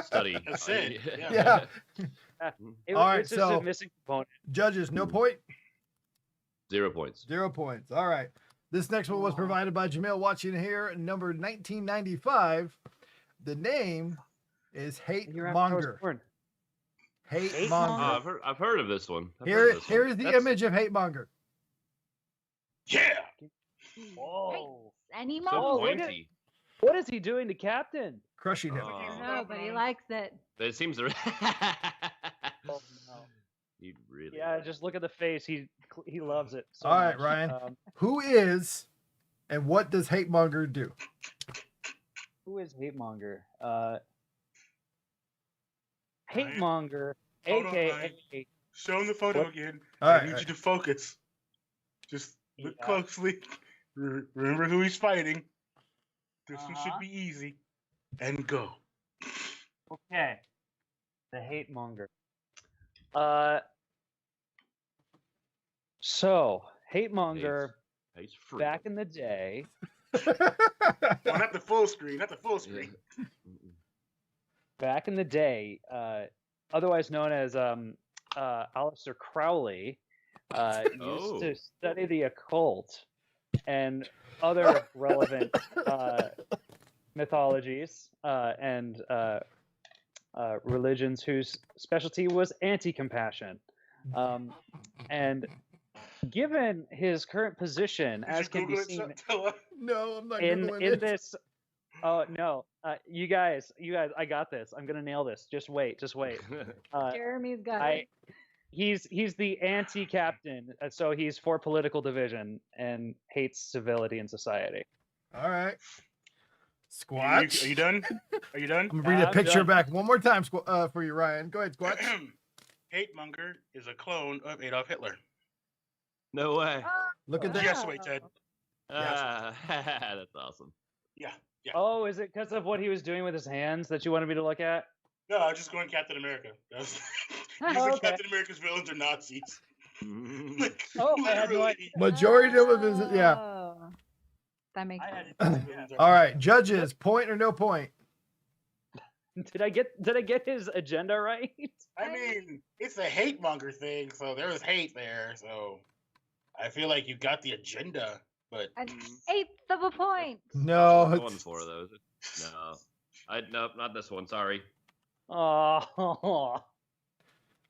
study. That's it. Yeah. All right, it's just so a missing component. Judges, no point. 0 points. 0 points. All right. This next one was provided by Jamil watching here, number 1995. The name is Hate Monger. Hate Monger. I've heard of this one. Here is the image of Hate Monger. Yeah. Whoa. Any So moment. pointy. What is he doing to Captain? Crushing him. No, but he likes it. But it seems to. Oh, no. He really. Yeah, just look at the face. He loves it. So All right, much. Ryan. Who is and what does Hate Monger do? Who is Hate Monger? Hate Monger, aka. Show him the photo again. All I right, need all you to focus. Just look closely. Remember who he's fighting. This one should be easy. And go. Okay. The Hate Monger. So Hate Monger. He's free. Back in the day. Well, not the full screen. Not the full screen. Back in the day, otherwise known as Aleister Crowley, used to study the occult and other relevant mythologies and religions whose specialty was anti-compassion. And given his current position, as can be seen No, I'm not in Googling it. this. Oh no, you guys, I got this. I'm gonna nail this. Just wait. Jeremy's got it. He's the anti-captain, so he's for political division and hates civility in society. All right. Squatch. Are you done? Are you done? I'm gonna bring the picture back one more time for you, Ryan. Go ahead, Squatch. Hate Monger is a clone of Adolf Hitler. No way. Look at that. Yes, wait, Ted. That's awesome. Yeah. Oh, is it because of what he was doing with his hands that you wanted me to look at? No, I was just going Captain America. Usually Captain America's villains are Nazis. I had no idea. Majority of them is That makes sense. All right, judges, point or no point? Did I get his agenda right? I mean, it's a hate monger thing, so there was hate there. So I feel like you got the agenda, but An eighth of a point. No. I'm going for those. No. Nope, not this one. Sorry. Oh. All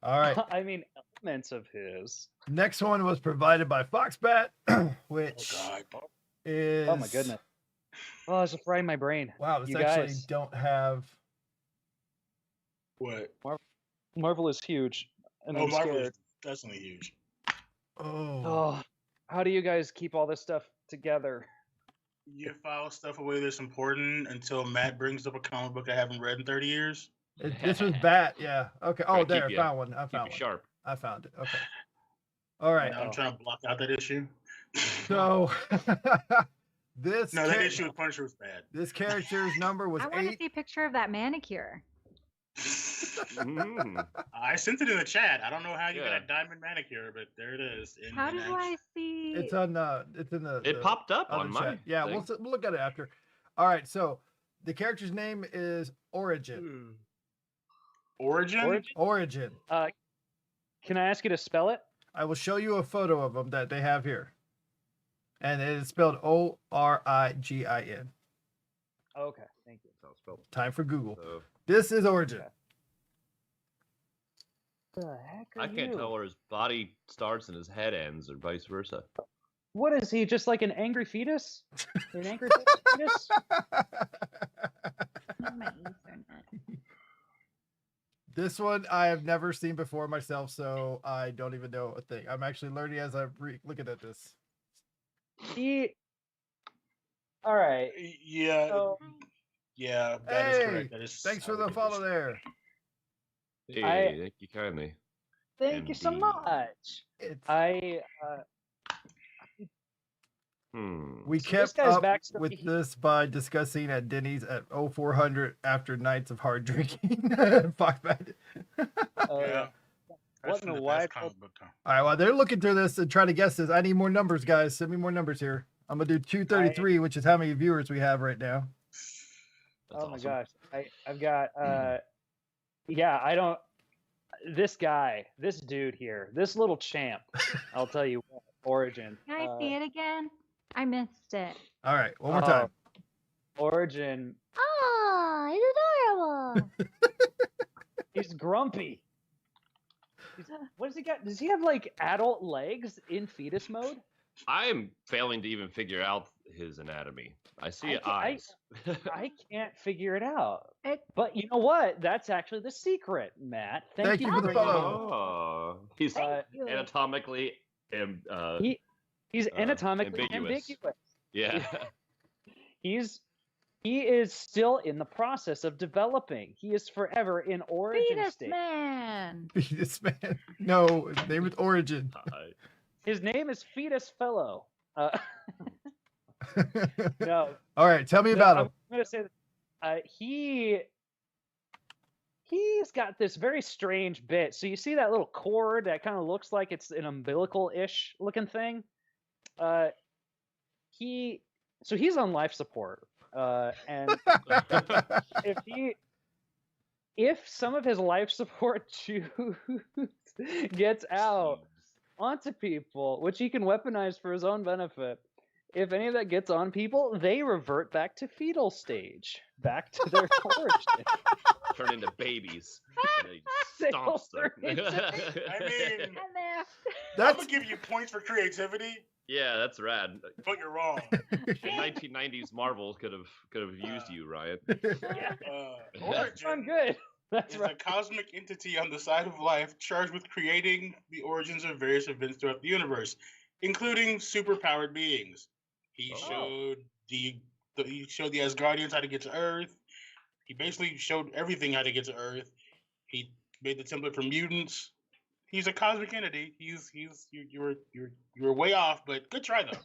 right. I mean, elements of his. Next one was provided by Foxbat, which is. Oh my goodness. Oh, it's frying my brain. Wow, this You actually guys. don't have. what? Marvel is huge. And I'm Marvel scared. is definitely huge. Oh. How do you guys keep all this stuff together? You file stuff away that's important until Matt brings up a comic book I haven't read in 30 years. This was Bat. Yeah. Okay. Oh, Try to there. I keep you- found one. I Keep found you one. sharp. I found it. Okay. All right. I'm trying to block out that issue. So this No, cha- that issue with Punisher was bad. this character's number was I want to 8. see a picture of that manicure. Mm. I sent it in the chat. I don't know how you Yeah. got a diamond manicure, but there it is. How do I see? It's on. It's in the. It the popped up other on chat. my Yeah, thing. we'll look at it after. All right. So the character's name is Origin. Origin? Origin. Can I ask you to spell it? I will show you a photo of them that they have here, and it is spelled Origin. Okay, thank you. That's how it's spelled. Time for Google. So, This is Origin. Okay. The heck are I can't you? tell where his body starts and his head ends, or vice versa. What is he? Just like an angry fetus? An angry fetus? My Ethernet. This one I have never seen before myself, so I don't even know a thing. I'm actually learning as I'm looking at this. He. All right. Yeah. So Yeah, that is Hey, correct. That is thanks for how the it follow is. there. Hey, thank you kindly. thank you so Indeed. much. It's we So this kept guy's up backstory- with this by discussing at Denny's at 0400 after nights of hard drinking. Fuck that. uh, Yeah. That's What in from the the wide best comic book time. All right, while they're looking through this and trying to guess this, I need more numbers, guys. Send me more numbers here. I'm gonna do 233, which is how many viewers we have right now. That's oh my awesome. gosh, I've got yeah, I don't. This guy, this dude here, this little champ. I'll tell you what, Origin. Can I see it again? I missed it. All right, one more time. Origin. Oh, it's adorable. He's grumpy. What does he got? Does he have like adult legs in fetus mode? I am failing to even figure out his anatomy. I see I eyes. I can't figure it out. It- But you know what? That's actually the secret, Matt. Thank you for the bringing it follow. up. Oh, he's Uh, you. anatomically, He's anatomically ambiguous. ambiguous. yeah. He is still in the process of developing. He is forever in origin Fetus state. man. This man. No, his name is Origin. His name is Fetus Fellow. No, All right, tell me no, about I'm him. going to say that he's got this very strange bit. So you see that little cord that kind of looks like it's an umbilical-ish looking thing. He's on life support, and if some of his life support juice gets out onto people, which he can weaponize for his own benefit, if any of that gets on people, they revert back to fetal stage, back to their origin. Turn into babies. And he They stomps them. turn into- I mean, I'm there. I'm That's gonna give you points for creativity, yeah, that's rad. but you're wrong. The 1990s Marvel could have used you, Ryan. I'm Origin good. That's is right. a cosmic entity on the side of life charged with creating the origins of various events throughout the universe, including superpowered beings. He showed he showed the Asgardians how to get to Earth. He basically showed everything how to get to Earth. He made the template for mutants. He's a cosmic entity. You were way off, but good try though.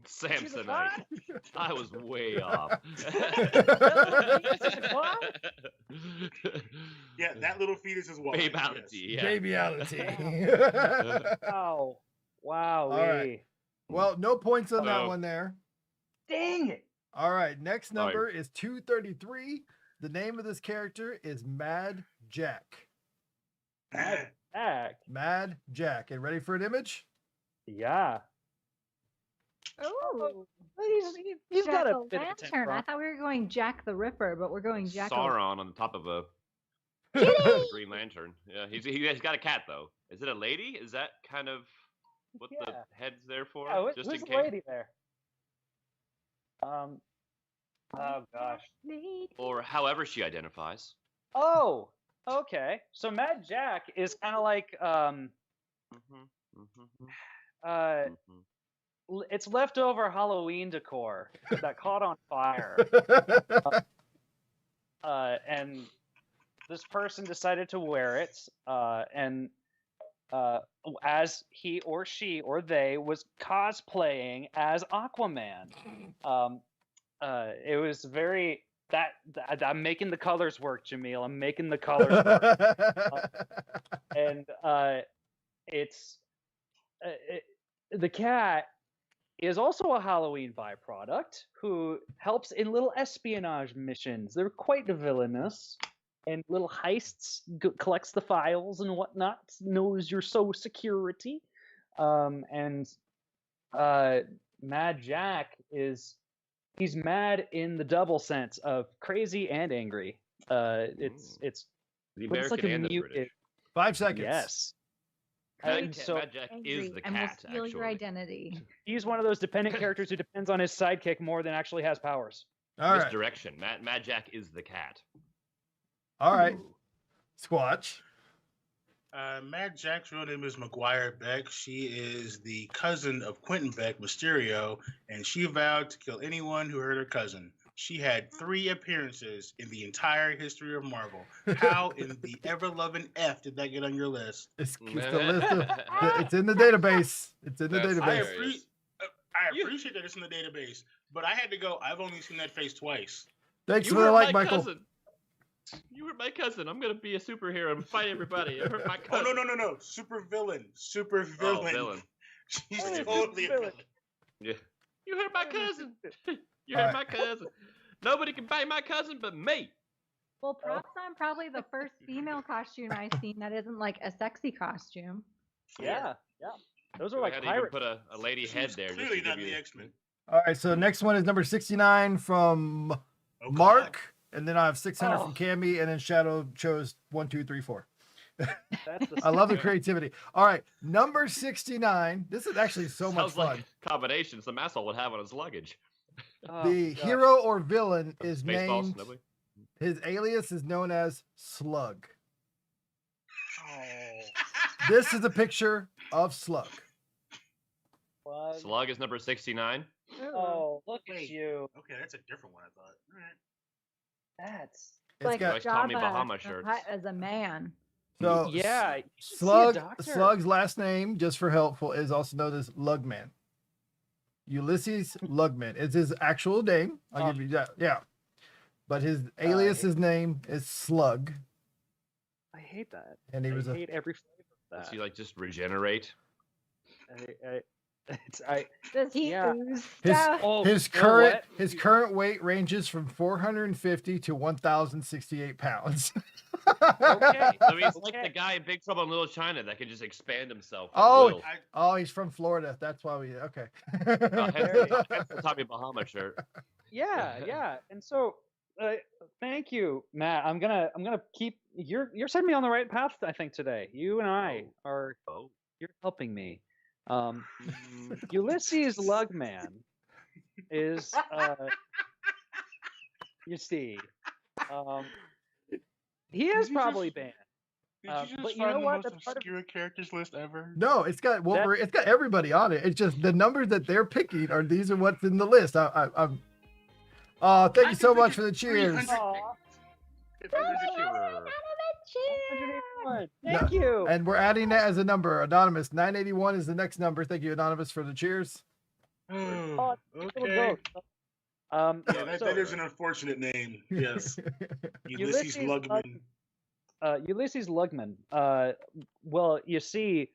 Samsonite. I was way off. Yeah, that little fetus is wild. Babality, yeah. Babyality. Wow. Wow. All right. Well, no points on that Oh. one there. Dang it. All right, next Sorry. number is 233. The name of this character is Mad Jack. Yes. Back. Mad Jack. And ready for an image? Yeah. Oh, He's got a Jack bit of a lantern. I thought we were going Jack the Ripper, but we're going Jack. Sauron on the top of a Green Lantern. Yeah, he's got a cat though. Is it a lady? Is that kind of what the Yeah. head's there for? Yeah, just who's in the case. lady there? Oh gosh. Or however she identifies. Oh, okay. So Mad Jack is kind of like it's leftover Halloween decor that caught on fire, and this person decided to wear it, and as he or she or they was cosplaying as Aquaman. It was very I'm making the colors work, Jamil. I'm making the colors work. And it's the cat is also a Halloween byproduct who helps in little espionage missions. They're quite villainous and little heists, collects the files and whatnot, knows your security. And Mad Jack he's mad in the double sense of crazy and angry. It's The but it's American like a and the mute. British. 5 seconds. Yes. Mad So Jack is Angry the and will cat, steal your actually. identity. he's one of those dependent characters who depends on his sidekick more than actually has powers. All right. Misdirection. Mad Jack is the cat. All right. Squatch. Mad Jack's real name is McGuire Beck. She is the cousin of Quentin Beck, Mysterio, and she vowed to kill anyone who hurt her cousin. She had 3 appearances in the entire history of Marvel. How in the ever-loving F did that get on your list? It's the list. It's in the database. It's in the That's database. hilarious. I appreciate that it's in the database, but I had to go. I've only seen that face twice. Thanks You for the hurt like, my Michael. cousin. You hurt my cousin. I'm gonna be a superhero and fight everybody. You hurt my Oh cousin. no! Super villain. Super Oh, villain. villain. She's Oh, totally a villain. villain. Yeah. You hurt my cousin. You All hurt right. my cousin. Nobody can bite my cousin but me. Well, props on probably the first female costume I've seen that isn't like a sexy costume. Yeah. Those are We like had to even pirate. put a lady She head was there. Just clearly to not give the you X-Men. All right. So next one is number 69 from Oh, Mark. God. And then I have 600 Oh. from Cammy. And then Shadow chose 1, 2, 3, 4. That's the I love the creativity. All right. Number 69. This is actually so much Sounds fun. like a combination some asshole would have on his luggage. Oh, The gosh. hero or villain is Baseball named, snubbly. his alias is known as Slug. Oh, This is a picture of Slug. Slug. Slug is number 69. Oh, look at Wait. you. Okay, that's a different one. I thought. All right. That's It's Like got Nice Tommy Jabba Bahama cut shirts. as a man. so yeah. You should see a Slug. doctor. Slug's last name, just for helpful, is also known as Lugman. Ulysses Lugman is his actual name. I'll give you that. Yeah, but his alias's name is Slug, I hate that. and he was I a. hate every flavor Does of he like just regenerate? that. I Does he Yeah. ooze His, stuff? oh, his you know current what? his current weight ranges from 450 to 1,068 pounds. Okay. So he's like Okay. the guy in Big Trouble in Little China that can just expand himself. at Oh, will. Oh, he's from Florida. That's why we okay. Hence the Tommy Bahama shirt. Yeah. And so, thank you, Matt. I'm gonna keep. You're setting me on the right path. I think today. You and I are. Oh. You're helping me. Ulysses Lugman is. You see, he is Did you probably just- banned. Did you just but you find know the what? most That's part of- obscure characters list ever? No, it's got Wolverine. It's got everybody on it. It's just the numbers that they're picking are these are what's in the list. I'm. Oh, thank you so much for the cheers. 300. Aw, If I was a kid- 181. Thank you. And we're adding that as a number. Anonymous 981 is the next number. Thank you, Anonymous, for the cheers. Oh, Little okay. goat. Yeah, that, so- that is an unfortunate name. Yes. Ulysses Ulysses Lugman. Ulysses Lugman. Well, you see,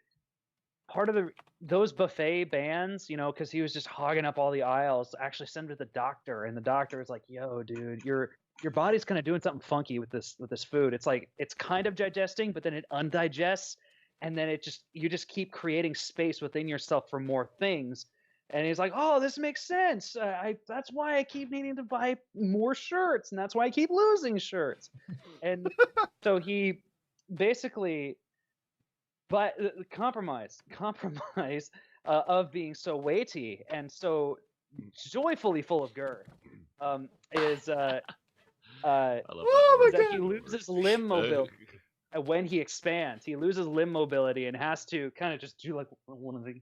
part of those buffet bands, because he was just hogging up all the aisles, actually sent him to the doctor, and the doctor was like, "Yo, dude, your body's kind of doing something funky with this food. It's like it's kind of digesting, but then it undigests, and then you just keep creating space within yourself for more things." And he's like, "Oh, this makes sense. That's why I keep needing to buy more shirts, and that's why I keep losing shirts." And so he basically, but compromise of being so weighty and so joyfully full of girth is I love Oh that my that he loses limb word. mobility when he expands. He loses limb mobility and has to kind of just do like one of these.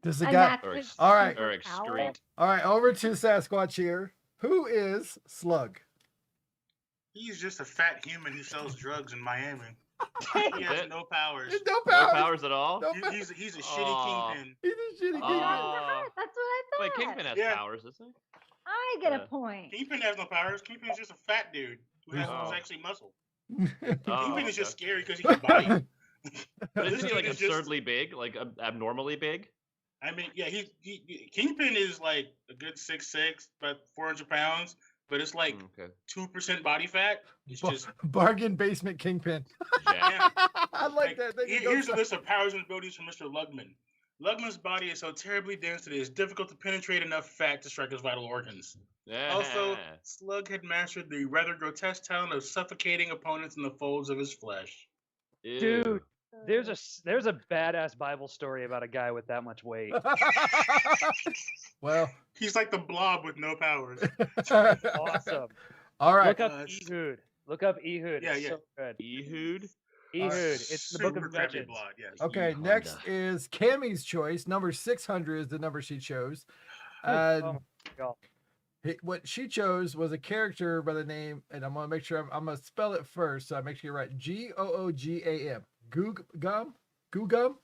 This is a And guy. that's Or his ex- All right. Or superpower? extreme. All right, over to Sasquatch here. Who is Slug? He's just a fat human who sells drugs in Miami. He has That's it? no powers. No No powers. powers at all? No He's a shitty Aw. kingpin. He's a shitty Oh, kingpin. that's what I Wait, thought. Kingpin has Yeah. powers, doesn't he? I get Yeah. a point. Kingpin has no powers. Kingpin's just a fat dude who's Oh. actually muscle. Oh, Kingpin is just okay. scary because he can bite. But This isn't he dude like is just- absurdly big, like abnormally big? I mean, yeah, Kingpin is like a good 6'6", about 400 pounds, but it's like Okay. 2% body fat. It's just Bargain basement kingpin. Yeah. I like that. They can go Here's a list of powers and abilities from Mr. Lugman. Lugman's body is so terribly dense that it is difficult to penetrate enough fat to strike his vital organs. Also, Slug had mastered the rather grotesque talent of suffocating opponents in the folds of his flesh. Ew. Dude, there's a badass Bible story about a guy with that much weight. Well, He's like the Blob with no powers. Awesome. all right. Look up it's- Ehud. Look up Ehud. Yeah, It's yeah. so good. Ehud? Ehud. Alright. It's the book Super of crappy Judges. blood, yes. Okay, Honda. next is Cammy's choice. Number 600 is the number she chose. And Oh my God. what she chose was a character by the name, and I'm going to make sure I'm going to spell it first, so I make sure you're right. Googam. Googum? Googum?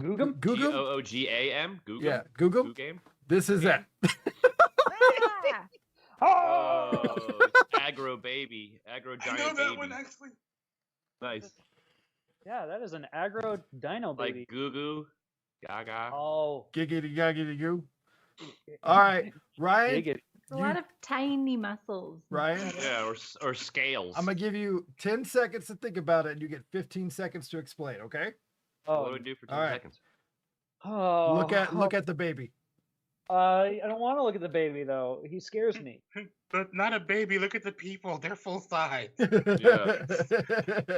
Googum? Googum? Googam? Googam? Yeah, Googum. Googam? This is it. Ah, Oh, aggro baby. Aggro I giant know that baby. one actually. Nice. Yeah, that is an aggro dino baby. Like Goo Goo, Gaga. Oh, Giggity gaggity goo. All right, Ryan. dig it. it's a lot of tiny muscles. Ryan, Yeah, or scales. I'm going to give you 10 seconds to think about it, and you get 15 seconds to explain, okay? What Oh, do we do for 10 all right. seconds? oh. Look at the baby. I don't want to look at the baby though. He scares me. But not a baby. Look at the people. They're full size.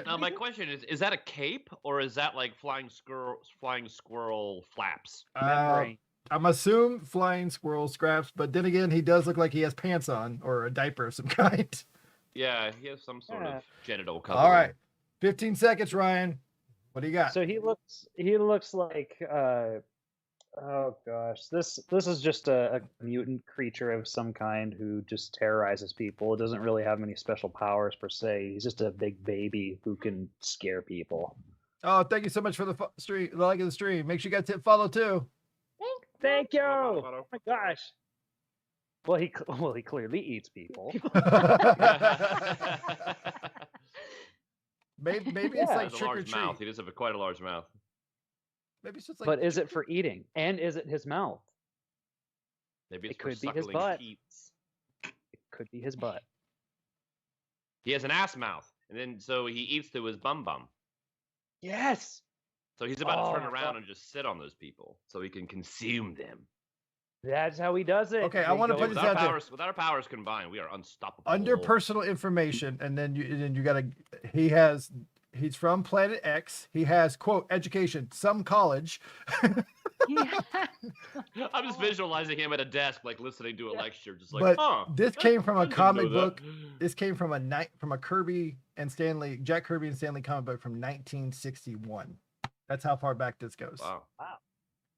Now my question is that a cape or is that like flying squirrel flaps? Memory. I'm assume flying squirrel scraps, but then again, he does look like he has pants on or a diaper of some kind. Yeah, he has some sort Yeah. of genital cover. All right, 15 seconds, Ryan. What do you got? So he looks like oh gosh, this is just a mutant creature of some kind who just terrorizes people. It doesn't really have any special powers per se. He's just a big baby who can scare people. Oh, thank you so much for the stream, the like of the stream. Make sure you guys hit follow too. Thank you. Oh my gosh. Well, he clearly eats people. maybe it's Yeah. like He has a trick or large mouth. treat. He does have quite a large mouth. Maybe it's just like. But is it for eating? And is it his mouth? Maybe It it's for could be his suckling butt. teats. It could be his butt. He has an ass mouth, and then so he eats through his bum bum. Yes. So he's about to turn Oh, around fuck. and just sit on those people, so he can consume them. That's how he does it. Okay, I They wanna go put this With our out there. powers, with our powers combined, we are unstoppable. Under personal information, and then you gotta. He's from Planet X. He has quote education, some college. Yeah. I'm just visualizing him at a desk, like listening to a lecture, just like, But huh. this that- came from I a didn't know comic that." book. This came from a Kirby and Stanley, Jack Kirby and Stanley comic book from 1961. That's how far back this goes. Wow.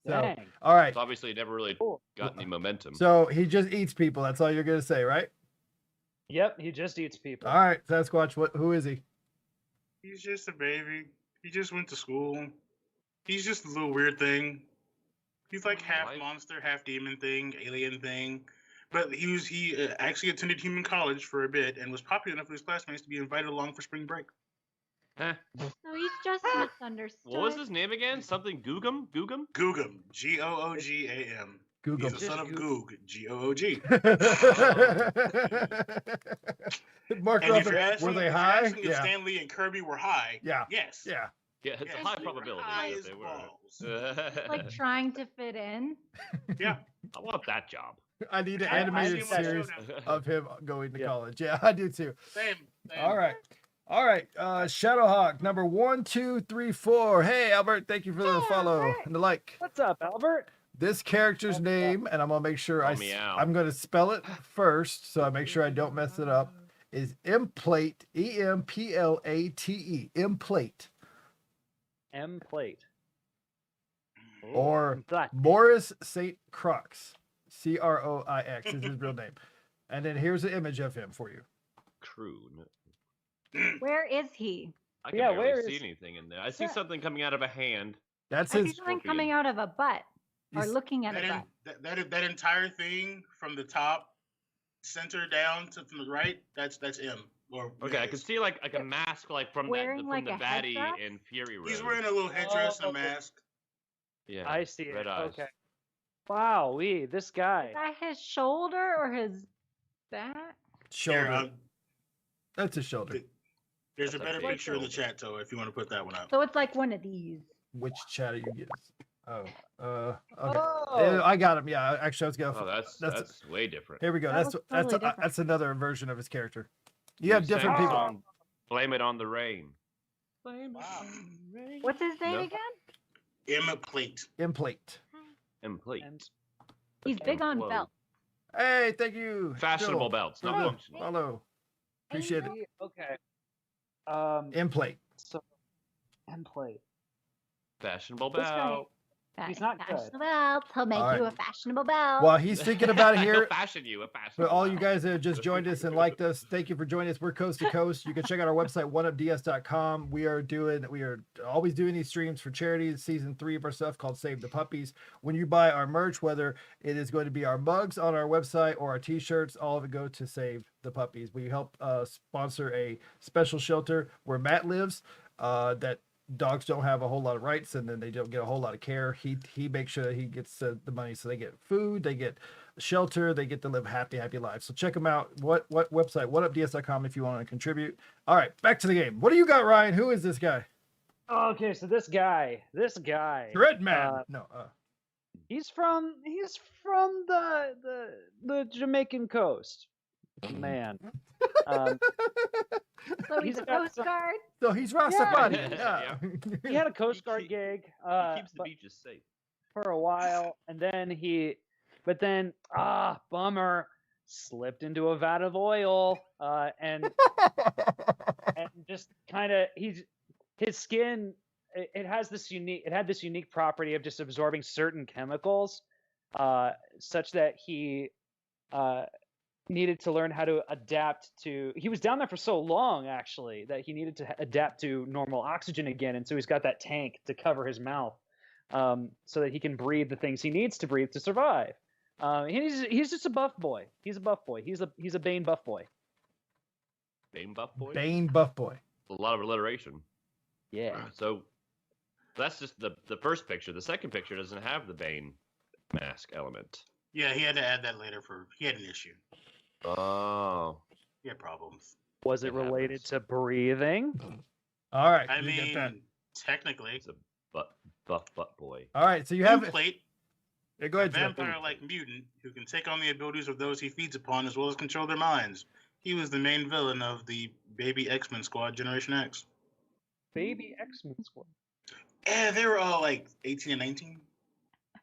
So, Dang. all right. So obviously, it never really Cool. got any momentum. So he just eats people. That's all you're gonna say, right? Yep, he just eats people. All right, Sasquatch. Who is he? He's just a baby. He just went to school. He's just a little weird thing. He's like half Life. monster, half demon thing, alien thing. But he actually attended human college for a bit and was popular enough with his classmates to be invited along for spring break. Eh. So he's just misunderstood. What was his name again? Something Googum? Googum? Googam, Googam. Google. He's the son of Goog, Goog. Mark And if Ruffin, you're asking, were they if you're high? asking if Yeah. Stanley and Kirby were high, Yeah. yes. Yeah. Yeah, it's Yes, a high they were probability high that as they were. balls. Like trying to fit in. Yeah. I want that job. I need an I animated see that series showdown. of him going to Yeah. college. Yeah, I do too. Same. All right. All right. Shadowhawk, number 1, 2, 3, 4. Hey, Albert, thank you for the follow and the like. What's up, Albert? This character's name, and I'm gonna make sure Call me out. I'm gonna spell it first, so I make sure I don't mess it up. Is Emplate, Emplate, Emplate, M plate. or Black. Morris St. Crux, Croix is his real name. And then here's an image of him for you. crew. Where is he? I can Yeah, barely where see is- anything in there. I see Yeah. something coming out of a hand. That's I see his. something Scorpion. coming out of a butt or He's- looking at a butt. That entire thing from the top center down to from the right, that's him. Or Okay, I can yes. see like a mask like from Wearing, from like, the a baddie headdress? in Fury Road. He's wearing a little headdress and Oh. a mask. yeah, I see it. red eyes. Okay. Wow, this guy. Is that his shoulder or his back? Shoulder. Here, That's his shoulder. there's That's a a better big picture in the shoulder. chat, though, if you want to put that one up. So it's like one of these. Which chat are you getting? Oh, okay. Oh. I got him. Yeah, actually, I was going. Oh, that's way different. Here we go. That That's was totally different. that's another version of his character. You have different sang people. on Blame It on the Rain. Wow. What's his name No. again? Emma Plate. Implate. And plate. And He's big on Whoa. belt. Hey, thank you. Fashionable Jill, belts, for not the functional. Follow. Appreciate it. okay. Implate. So and plate. Fashionable This guy- belt. He's not good. Fashionable belt. He'll make All you a right. fashionable belt. While he's thinking about it He'll here, fashion you a fashion. for all you guys that have just joined us and liked us, thank you for joining us. We're coast to coast. You can check out our website, oneupds.com. We are always doing these streams for charities. Season 3 of our stuff called Save the Puppies. When you buy our merch, whether it is going to be our mugs on our website or our t-shirts, all of it go to Save the Puppies. We help sponsor a special shelter where Matt lives that dogs don't have a whole lot of rights, and then they don't get a whole lot of care. He makes sure that he gets the money, so they get food, they get shelter, they get to live happy lives. So check them out. What website? Oneupds.com if you want to contribute. All right, back to the game. What do you got, Ryan? Who is this guy? Okay, so this guy. Dreadman. No. He's from the Jamaican coast. Man. So he's he's a got Coast some- Guard. So he's Rastafari. Yeah. He had a Coast Guard gig He keeps the but- beaches safe. for a while, and then bummer, slipped into a vat of oil, and just kind of his skin. It had this unique property of just absorbing certain chemicals, such that he needed to learn how to adapt to. He was down there for so long, actually, that he needed to adapt to normal oxygen again, and so he's got that tank to cover his mouth, so that he can breathe the things he needs to breathe to survive. He's just a buff boy. He's a buff boy. He's a Bane buff boy. Bane buff boy. Bane buff boy. A lot of alliteration. Yeah. So that's just the first picture. The second picture doesn't have the Bane mask element. Yeah, he had to add that later he had an issue. Oh. He had problems. Was it It related happens. to breathing? All right. I you get that. mean, technically, It's a butt boy. All right. So you have Emma Plate, Yeah, go a ahead, Joe. vampire-like mutant who can take on the abilities of those he feeds upon as well as control their minds. He was the main villain of the Baby X-Men Squad Generation X. Baby X-Men Squad. Yeah, they were all like 18 and 19.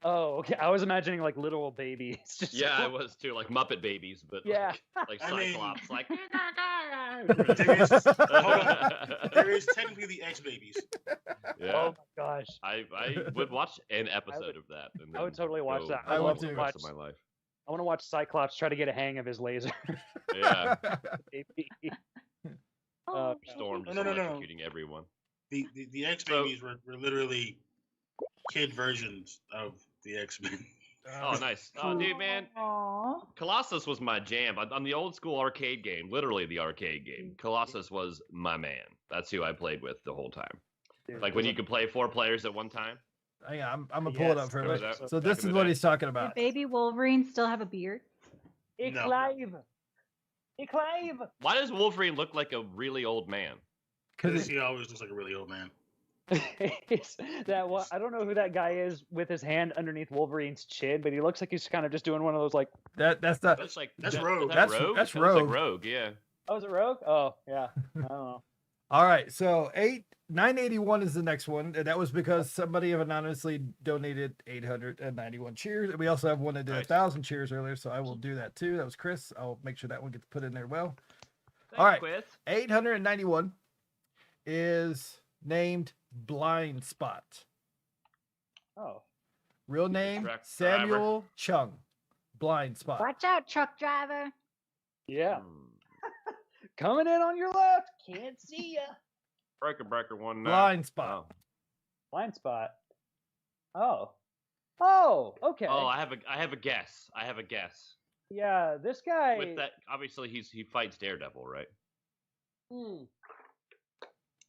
Oh, okay. I was imagining like literal babies. Just Yeah, I was too, like Muppet Babies, but Yeah. like I mean- Cyclops, like. There is, hold on. There is technically the X-Babies. Yeah, Oh my gosh. I would watch an episode of that. And I would then totally watch go that. I on would with the too. rest of my life. I want to watch Cyclops try to get a hang of his laser. Yeah, Baby. Oh, Storm just No. electrocuting everyone. The X-Babies were literally kid versions of the X-Men. Oh, nice. Oh, dude, man. Aw. Colossus was my jam. On the old school arcade game, literally the arcade game, Colossus was my man. That's who I played with the whole time. Like when you could play 4 players at one time. Hang on, I'm gonna pull it up Yes, for remember you. that? So Back this in is the what day. he's talking Did about. baby Wolverine still have a beard? Hey, No. Clive. Hey, Clive. Why does Wolverine look like a really old man? Because he always looks like a really old man. That one, I don't know who that guy is with his hand underneath Wolverine's chin, but he looks like he's kind of just doing one of those like, That's not. That's like That's is Rogue. that That's- Rogue. that's That looks like Rogue. Rogue, yeah. oh, is it Rogue? Oh, yeah. I don't know. All right, so 981 is the next one, and that was because somebody have anonymously donated 891 cheers. And we also have one that did Nice. 1,000 cheers earlier, so I will do that too. That was Chris. I'll make sure that one gets put in there well. Thanks, All right. Quiz. 891 is named Blind Spot. Oh. Real He's a name truck Samuel Chung. Blind Spot. Watch out, truck driver. Yeah. Hmm. Coming in on your left. Can't see ya. Breaker 19. Blind spot. Oh. Blind spot. Oh, okay. Oh, I have a guess. Yeah, this guy. With that, obviously he fights Daredevil, right?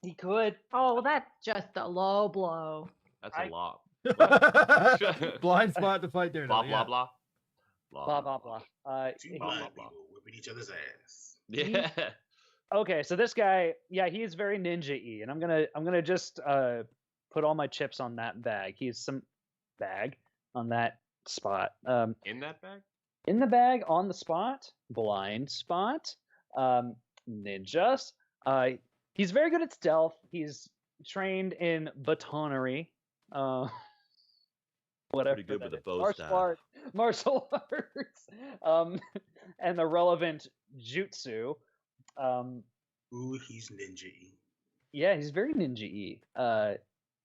He could. Oh, that's just a low blow. That's I- a lot. Blind spot to fight Daredevil. Blah blah yeah. blah. Blah blah blah. Two blah, blind blah, blah. people whipping each other's ass. Yeah. Okay, so this guy, yeah, he is very ninja-y, and I'm gonna just put all my chips on that bag. He's some bag on that spot. In that bag? In the bag, on the spot, blind spot, ninjas. He's very good at stealth. He's trained in batonery. Whatever. Pretty good with that a is. bow Martial staff. arts. Martial arts. And the relevant jutsu. Ooh, he's ninja. Yeah, he's very ninja-y.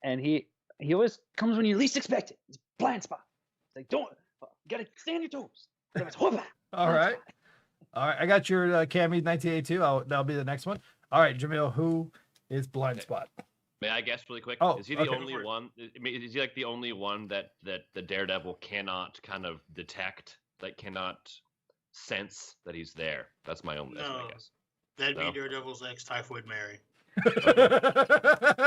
And he always comes when you least expect it. He's blind spot. It's like, don't, you gotta stay on your toes. All right. I got your Cammy 1982. That'll be the next one. All right, Jamil, who is blind spot? May I guess really quick? Oh, is he the okay. only one? I mean, is he like the only one that the Daredevil cannot kind of detect, like cannot sense that he's there? That's my only. That's my No. guess. That'd be No. Daredevil's ex Typhoid Mary.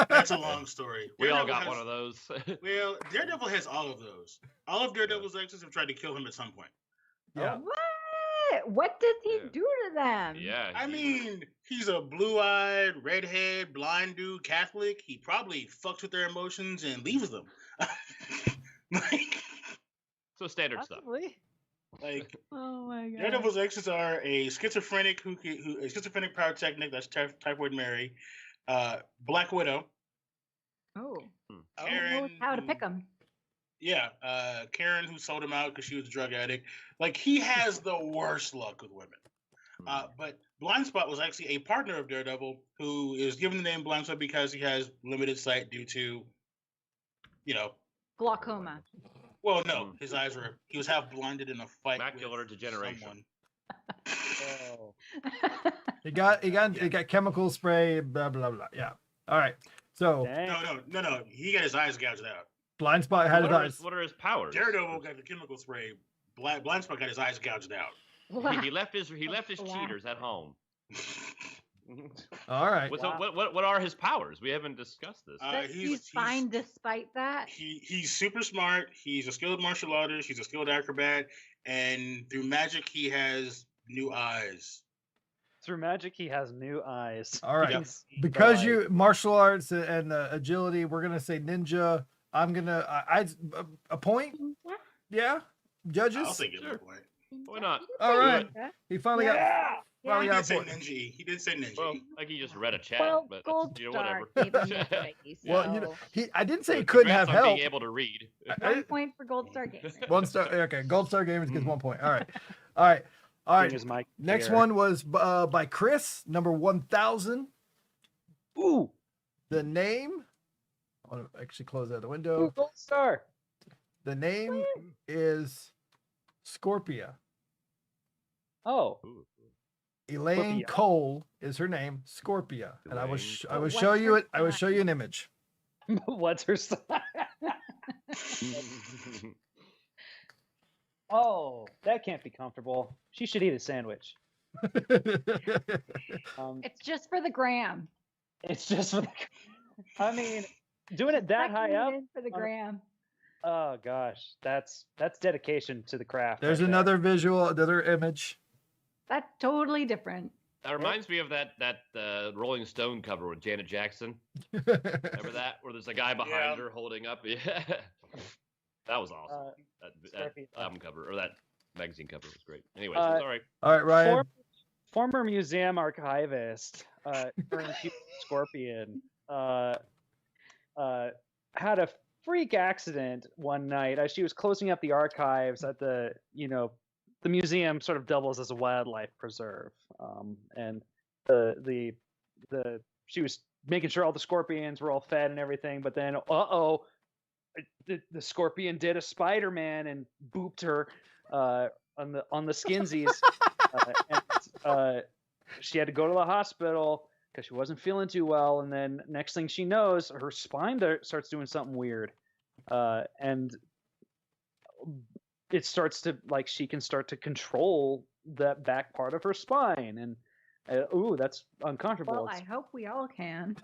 That's a long story. We all Daredevil got has- one of those. Well, Daredevil has all of those. All of Daredevil's exes have tried to kill him at some point. Yeah. What does he Yeah. do to them? Yeah. I he- mean, he's a blue-eyed, redhead, blind dude, Catholic. He probably fucks with their emotions and leaves them. like, so standard stuff. Possibly. like Oh my god. Daredevil's exes are a schizophrenic who a schizophrenic pyrotechnic. That's Typhoid Mary, Black Widow, Oh. Karen, Knows how to who- pick them. Yeah, Karen, who sold him out because she was a drug addict. Like, he has the worst luck with women. But Blind Spot was actually a partner of Daredevil who is given the name Blind Spot because he has limited sight due to, Glaucoma. well, no, his eyes were, he was half blinded in a fight. Macular with degeneration. someone. Oh. He got chemical spray, blah blah blah. Yeah. All right. So Dang. No. He got his eyes gouged out. blind spot had his eyes. What are his powers? Daredevil got the chemical spray. Blind Spot got his eyes gouged out. He left his Wow. cheaters at home. All right. So what are his powers? We haven't discussed this. But he's fine despite that. He's super smart. He's a skilled martial artist. He's a skilled acrobat, and through magic, he has new eyes. Through magic, he has new eyes. All right. He can see Because the you light. martial arts and agility, we're gonna say ninja. I'm gonna a point. Yeah, judges. I'll say give him Sure. a point. Why not? All right. Yeah. He finally Yeah! finally He got did a say point. ninja. He did say ninja. Well, like he just read a chat, Well, but Gold that's, Star whatever. gave him the face, Well, you know, so I didn't say he couldn't have Congrats on help. being able to read. 1 point for Gold Star Gamer. 1 star. Okay, Gold Star Gamers gets 1 point. All right. All right. All King right. is my Next care. one was by Chris, number 1000. Ooh, The name. I want to actually close out the ooh, window. gold star. The name is Scorpia. Oh, Ooh. Elaine Scorpia. Cole is her name, Scorpia, and I will Elaine I will Cole. show What's you her it. I will show you an image. what's her sign? Oh, that can't be comfortable. She should eat a sandwich. It's just for the gram. It's just for the. I mean, doing it that high Sucking it up. in for the on a- gram. Oh gosh, that's dedication to the craft. There's right there. another visual, another image. That's totally different. That reminds me of that Rolling Stone cover with Janet Jackson. Remember that? Where there's a guy behind Yeah. her holding up. Yeah. That was awesome. That Scorpio. album cover or that magazine cover was great. Anyways, Uh, it's all right. All right, Ryan. Former museum archivist, turned Scorpion, had a freak accident one night as she was closing up the archives at the museum sort of doubles as a wildlife preserve, and she was making sure all the scorpions were all fed and everything, but then the scorpion did a Spider-Man and booped her on the skinsies, she had to go to the hospital because she wasn't feeling too well. And then next thing she knows, her spine starts doing something weird. And it starts to, like, she can start to control that back part of her spine. And ooh, that's uncomfortable. Well, I hope we all can.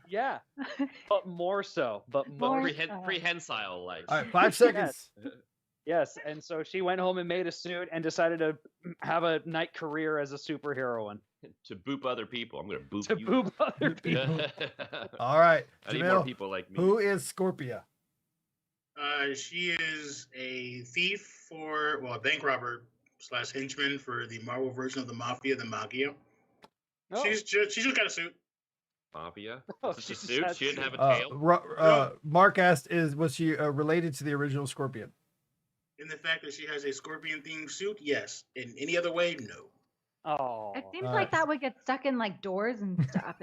Yeah. But more so. But more. Prehensile legs. All right, 5 seconds. Yes, and so she went home and made a suit and decided to have a night career as a superheroine. To boop other people. I'm going to boop To you. boop other people. All right, I need more Jamil, people like me. who is Scorpia? She is a thief a bank robber / henchman for the Marvel version of the Mafia, the Magia. Oh. She's just got a suit. Mafia? Oh, Just she a just suit? has She didn't to- have a tail? Mark asked, was she related to the original Scorpion? In the fact that she has a scorpion themed suit, yes. In any other way, no. Oh, It seems like that would get stuck in like doors and stuff.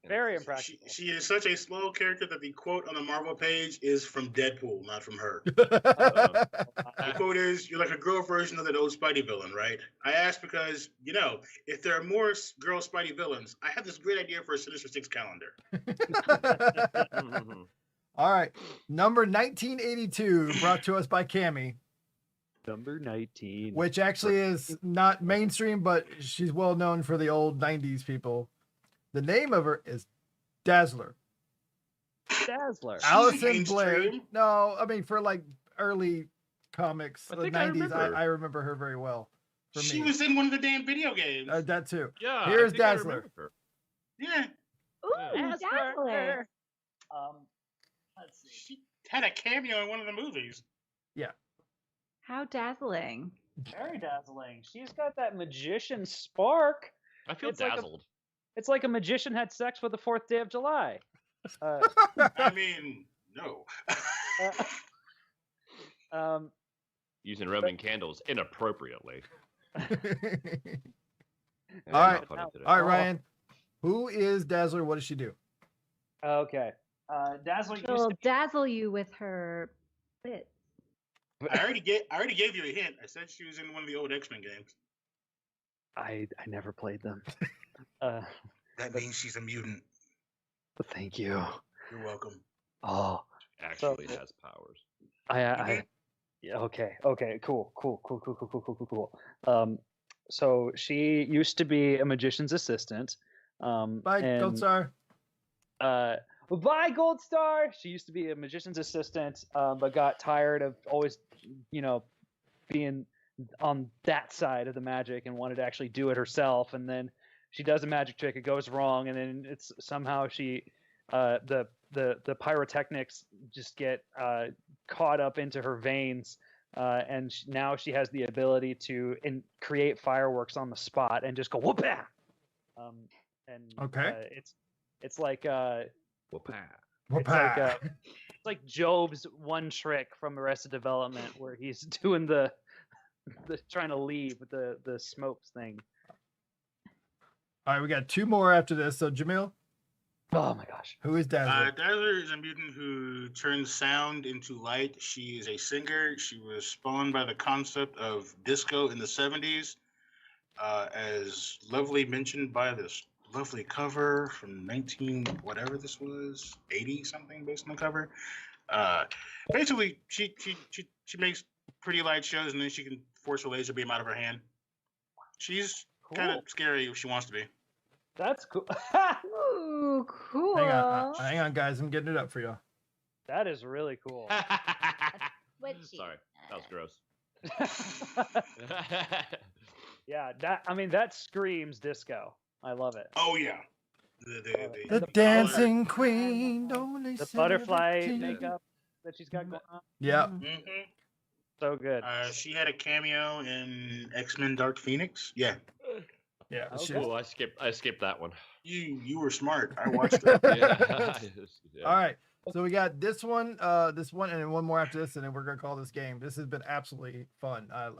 very impractical. She is such a small character that the quote on the Marvel page is from Deadpool, not from her. The quote is, "You're like a girl version of that old Spidey villain, right?" I asked because, if there are more girl Spidey villains, I have this great idea for a Sinister Six calendar. All right, number 1982, brought to us by Cammy, Number 19. which actually is not mainstream, but she's well known for the old 90s people. The name of her is Dazzler. Dazzler. Allison Blair. mainstream? No, I mean for like early comics, I the think I 90s. remember. I remember her very well. For She me, was in one of the damn video games. that too. Yeah. Here's I think I Dazzler. remember her. Yeah. Ooh, Dazzler. Let's see. She had a cameo in one of the movies. How dazzling. Very dazzling. She's got that magician spark. I feel It's like a- dazzled. It's like a magician had sex with the 4th day of July. I mean, no. Using Roman candles inappropriately. All And right. not funny today. All right, Ryan. Who is Dazzler? What does she do? Okay. Dazzler used She'll to be... dazzle you with her bits. I already gave you a hint. I said she was in one of the old X-Men games. I never played them. That means she's a mutant. Thank you. You're welcome. Oh, Actually So- has powers. Yeah, okay, cool. So she used to be a magician's assistant. Bye, and, Gold Star. Bye, Gold Star. She used to be a magician's assistant, but got tired of always, being on that side of the magic and wanted to actually do it herself. And then she does a magic trick, it goes wrong, and then it's somehow she, the pyrotechnics just get caught up into her veins. And now she has the ability to create fireworks on the spot and just go whoop-ah! Okay. It's like Whoop-ah. it's like Job's one trick from Arrested Development where he's doing the trying to leave with the smokes thing. All right, we got 2 more after this. So Jamil, Oh my gosh. who is Dazzler? Dazzler is a mutant who turns sound into light. She is a singer. She was spawned by the concept of disco in the 70s, as lovely mentioned by this lovely cover from 19 whatever this was, 80 something based on the cover. Basically, she makes pretty light shows, and then she can force a laser beam out of her hand. She's kind of scary if she wants to be. That's cool. Ooh, cool. Hang on, guys. I'm getting it up for you. That is really cool. Witchy. Sorry, that was gross. Yeah, that screams disco. I love it. Oh yeah, The dancing queen. Only The butterfly 17. makeup that she's got going on. Yeah. hmm So good. She had a cameo in X-Men: Dark Phoenix. Yeah, Yeah. Okay. she- Cool. I skipped that one. you were smart. I watched it. Yeah. Yeah. All right. So we got this one, and then one more after this, and then we're gonna call this game. This has been absolutely fun. I love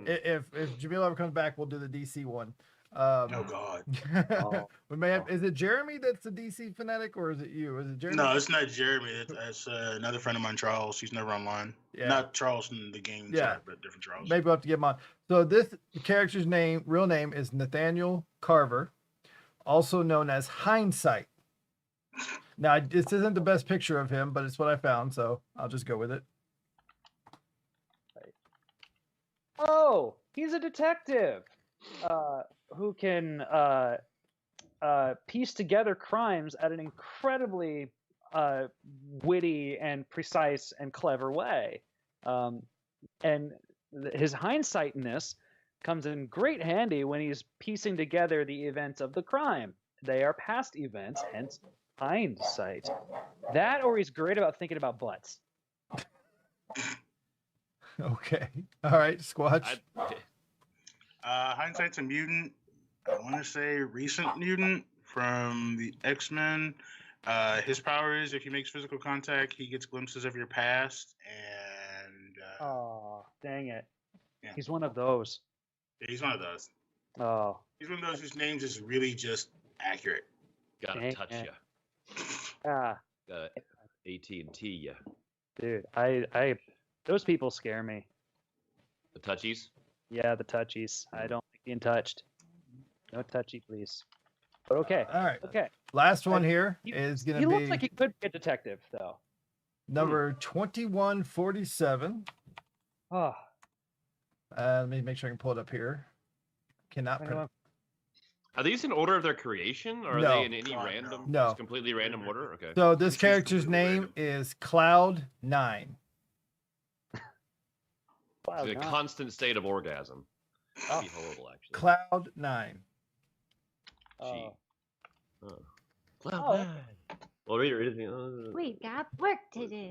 it. If Jamil ever comes back, we'll do the DC one. Oh God. Oh. We may have. Is it Jeremy that's the DC fanatic, or is it you? Is it Jeremy? No, it's not Jeremy. It's another friend of mine, Charles. He's never online. Yeah. Not Charles in the game Yeah. side, but different Charles. Maybe we'll have to get him on. So this character's real name is Nathaniel Carver, also known as Hindsight. Now, this isn't the best picture of him, but it's what I found, so I'll just go with it. Oh, he's a detective who can piece together crimes at an incredibly witty and precise and clever way. And his hindsightness comes in great handy when he's piecing together the events of the crime. They are past events, hence hindsight. That, or he's great about thinking about butts. Okay. All right, Squatch. Hindsight's a mutant. I want to say recent mutant from the X-Men. His power is if he makes physical contact, he gets glimpses of your past. And Oh, dang it. Yeah. He's one of those. he's one of those. Oh, He's one of those whose names is really just accurate. Gotta Dang touch it. you. ah, Gotta AT&T you. dude, I those people scare me. The touchies. Yeah, the touchies. I don't like being touched. No touchy, please. But okay, All right. okay. Last one I- here He, is going he to looks be like he could be a detective, though. number 2147. Oh, Let me make sure I can pull it up here. Cannot I print. know. Are these in order of their creation, or are No. they in any God, random, no. just completely random order? Okay. So this It's character's completely name random. is Cloud9. Wow, It's in a God. constant state of orgasm. That'd be horrible, actually. Cloud9. Oh. Oh. Oh. Well, read it. We got work to do.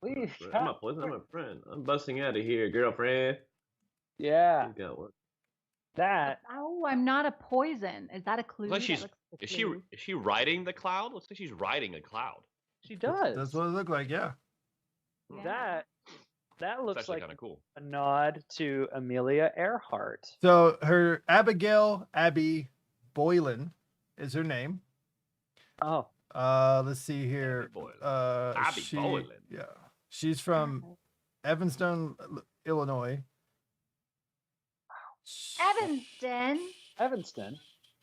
Please. I'm a poison. I'm a friend. I'm busting out of here, girlfriend. Yeah, You got work. that. Oh, I'm not a poison. Is that a clue? Like That she's looks like a is she clue. is she riding the cloud? Looks like she's riding a cloud. She does. That's what it looked like, yeah. Yeah. That It's looks actually like kind of cool. a nod to Amelia Earhart. So her Abby Boylan is her name. Oh, Let's see here. Boylan. Abby Boylan. Yeah. She's from Evanston, Illinois. Evanston. Evanston.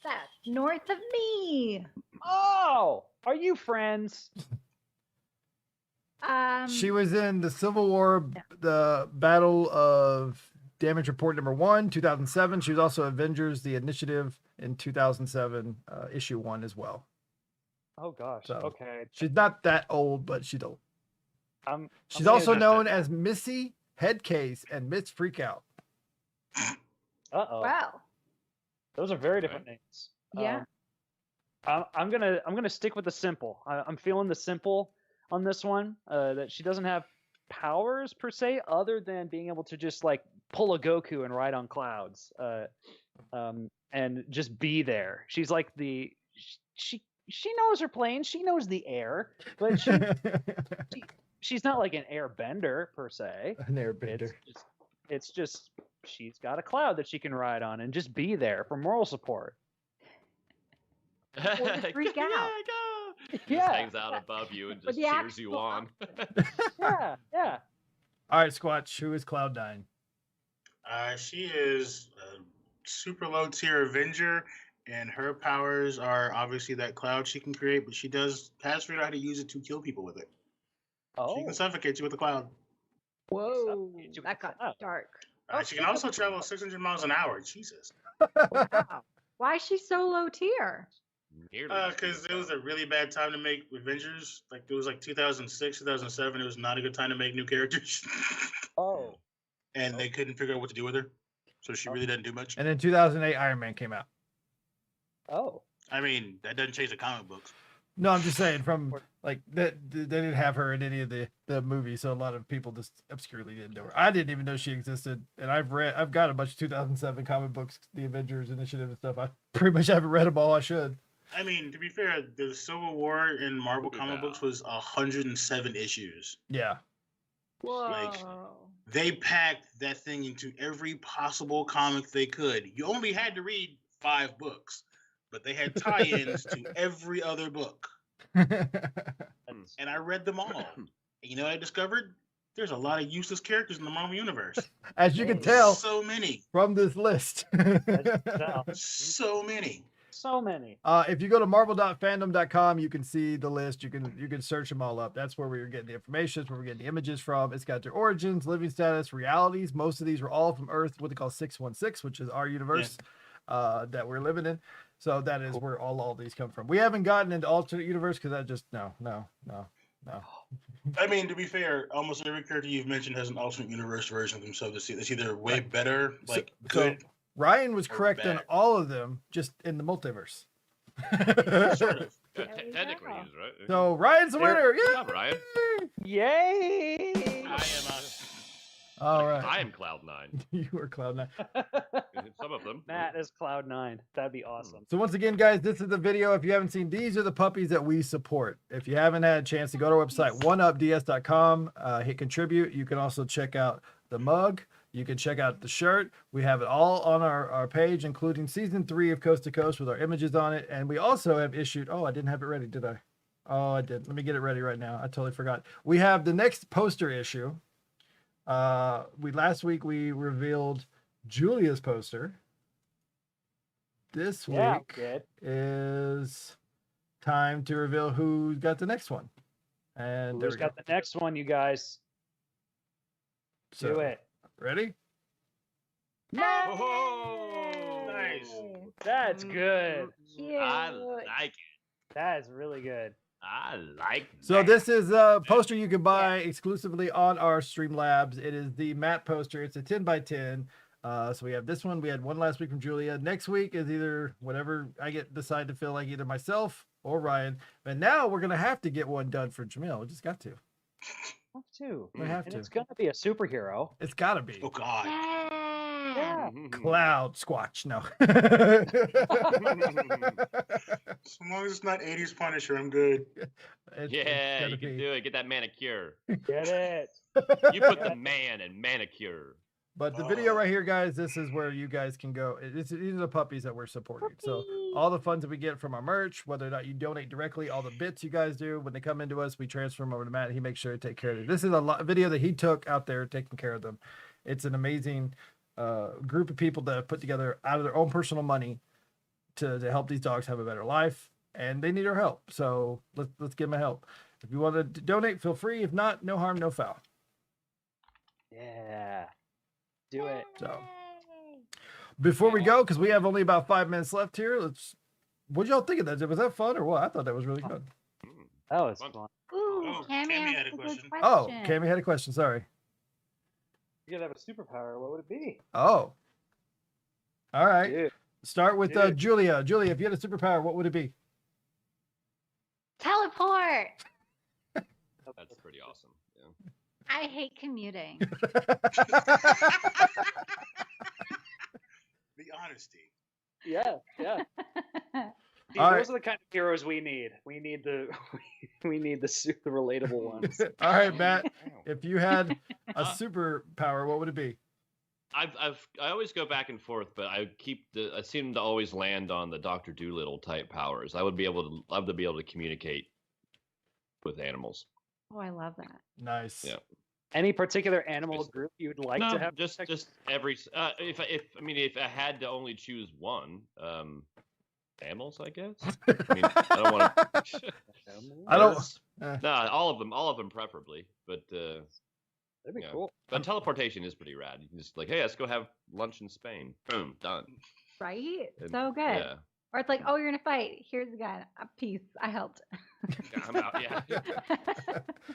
That's north of me. Oh, are you friends? She was in the Civil War, the Battle of Damage Report number 1, 2007. She was also Avengers: The Initiative in 2007, issue 1 as well. Oh gosh. So, Okay. She's not that old, but she's old. I'm She's I'm also gonna- known as Missy Headcase and Miss Freakout. Uh-oh. Wow. Those are very different names. Yeah. I'm gonna stick with the simple. I'm feeling the simple on this one. That she doesn't have powers per se, other than being able to just like pull a Goku and ride on clouds, and just be there. She's like she knows her plane. She knows the air, but she's not like an airbender per se. An airbender. It's just she's got a cloud that she can ride on and just be there for moral support. Or to freak out. Go. Just Yeah. hangs out above you and For just the cheers you actual on. Yeah, yeah. All right, Squatch, who is Cloud9? She is a super low tier Avenger, and her powers are obviously that cloud she can create, but she has figured out how to use it to kill people with it. She Oh, can suffocate you with the cloud. Whoa. Suffocate you with That the got cloud. dark. She can also travel 600 miles an hour. Jesus. Wow. Why is she so low tier? Nearly as good Because as it was that. a really bad time to make Avengers. Like it was like 2006, 2007. It was not a good time to make new characters, Oh, and they couldn't figure out what to do with her. So she really didn't do much. And in 2008, Iron Man came out. oh. I mean, that doesn't change the comic books. No, I'm just saying from like that they didn't have her in any of the movies, so a lot of people just obscurely didn't know her. I didn't even know she existed, and I've got a bunch of 2007 comic books, the Avengers Initiative and stuff. I pretty much haven't read them all. I should. I mean, to be fair, the Civil War in Marvel Look at comic that. books was 107 issues. Yeah. Whoa. They packed that thing into every possible comic they could. You only had to read 5 books, but they had tie-ins to every other book, That's- and I read them all. And you know what I discovered? There's a lot of useless characters in the Marvel universe. As you can Hey. tell So many, from this list. so many. So many. If you go to marvel.fandom.com, you can see the list. You can search them all up. That's where we're getting the information. It's where we're getting the images from. It's got their origins, living status, realities. Most of these were all from Earth, what they call 616, which is our universe that we're living in. So that is where all these come from. We haven't gotten into alternate universe because that just no. I mean, to be fair, almost every character you've mentioned has an alternate universe version of themselves. It's either way better, like good. Ryan was or correct on bad. all of them, just in the multiverse. Sort of. Yeah, There we technically, go. he's right. So Ryan's the winner. Good Yeah. job, Ryan. Yay! I am All right. I am Cloud9. You are Cloud9. Some of them. Matt is Cloud9. That'd be awesome. So once again, guys, this is the video. If you haven't seen, these are the puppies that we support. If you haven't had a chance to go to our website, oneupds.com, hit contribute. You can also check out the mug. You can check out the shirt. We have it all on our page, including season 3 of Coast to Coast with our images on it. And we also have issued, oh, I didn't have it ready, did I? Oh, I did. Let me get it ready right now. I totally forgot. We have the next poster issue. Last week we revealed Julia's poster. This Yeah, week we did. is time to reveal who's got the next one. And there Who's we go. got the next one, you guys? So, Do it. ready? Oh, nice. That's good. Cute. I like it. That is really good. I like So that. this is a poster you can buy exclusively on our Streamlabs. It is the matte poster. It's a 10 by 10. So we have this one. We had one last week from Julia. Next week is either whatever I decide to feel like, either myself or Ryan. But now we're gonna have to get one done for Jamil. We just got to. Have to. We have And to. it's gonna be a superhero. It's gotta be Oh God. Yeah. Cloud Squatch. No. So long as it's not 80s Punisher, I'm good. Yeah, you can do it. Get that manicure. Get it. You put the man in manicure. But the video right here, guys, this is where you guys can go. These are the puppies that we're supporting. So all the funds that we get from our merch, whether or not you donate directly, all the bits you guys do, when they come into us, we transfer them over to Matt. He makes sure to take care of it. This is a video that he took out there taking care of them. It's an amazing group of people that have put together out of their own personal money to help these dogs have a better life. And they need our help. So let's give them a help. If you want to donate, feel free. If not, no harm, no foul. Yeah. Do it. So before we go, because we have only about 5 minutes left here, what y'all think of that? Was that fun or what? I thought that was really good. That was Fun. fun. Ooh, Oh, Cammy Cammy asked had a a good question. question. Oh, Cammy had a question. Sorry. You could have a superpower. What would it be? Oh. All right. Dude. Start with Dude. Julia. Julia, if you had a superpower, what would it be? Teleport. That's pretty awesome. Yeah. I hate commuting. The honesty. Yeah, yeah. See, All those right. are the kind of heroes we need. We need the the relatable ones. All right, Matt. If you had a superpower, what would it be? I always go back and forth, but I seem to always land on the Dr. Doolittle type powers. I would love to be able to communicate with animals. Oh, I love that. Nice. Yeah. Any particular animal Just- group you'd like No, to have? just every. If I had to only choose one, mammals, I guess. I mean, I don't want to. I don't. No, all of them preferably, but That'd be yeah. cool. But teleportation is pretty rad. You can just hey, let's go have lunch in Spain. Boom, done. Right? And- So good. Yeah, Or it's like, oh, you're gonna fight. Here's the gun. Peace. I helped. yeah, I'm out. Yeah.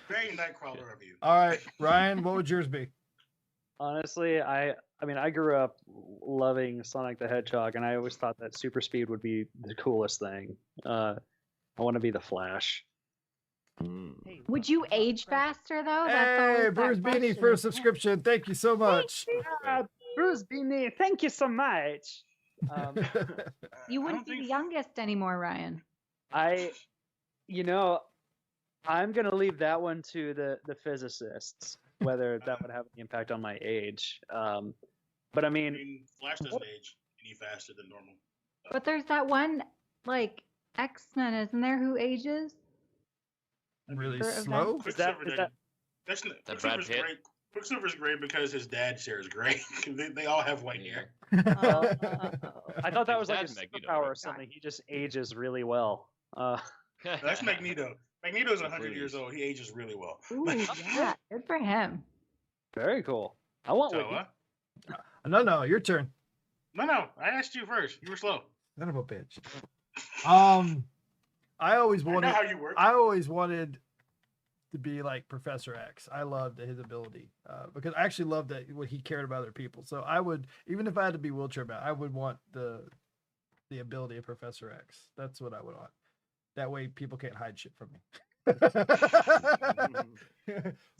Very Nightcrawler of you. All right, Ryan, what would yours be? Honestly, I mean, I grew up loving Sonic the Hedgehog, and I always thought that super speed would be the coolest thing. I want to be the Flash. Would you age faster though? Hey, always Bruce that Beanie for a question. subscription. Thank you so much. Bruce Beanie, thank you so much. You I wouldn't don't be the think- youngest anymore, Ryan. I'm gonna leave that one to the physicists, whether that would have an impact on my age. But I I mean, mean, Flash doesn't age any faster than normal. But there's that one like X-Men, isn't there, who ages? Really For events. slow. Quicksilver is doesn't- That's not, That Brad Quicksilver's Pitt? great. Quicksilver's great because his dad's hair is gray. They all have white hair. Oh. I thought that His was like a dad's Magneto, superpower right? or something. He just ages really well. That's Magneto. Magneto's 100 Please. years old. He ages really well. Ooh, yeah, good for him. Very cool. I want So, Wiki. No, your turn. no, I asked you first. You were slow. Son of a bitch. I always I know wanted. how you work. I always wanted to be like Professor X. I loved his ability because I actually loved that what he cared about other people. So I would, even if I had to be wheelchair bound, I would want the ability of Professor X. That's what I would want. That way, people can't hide shit from me.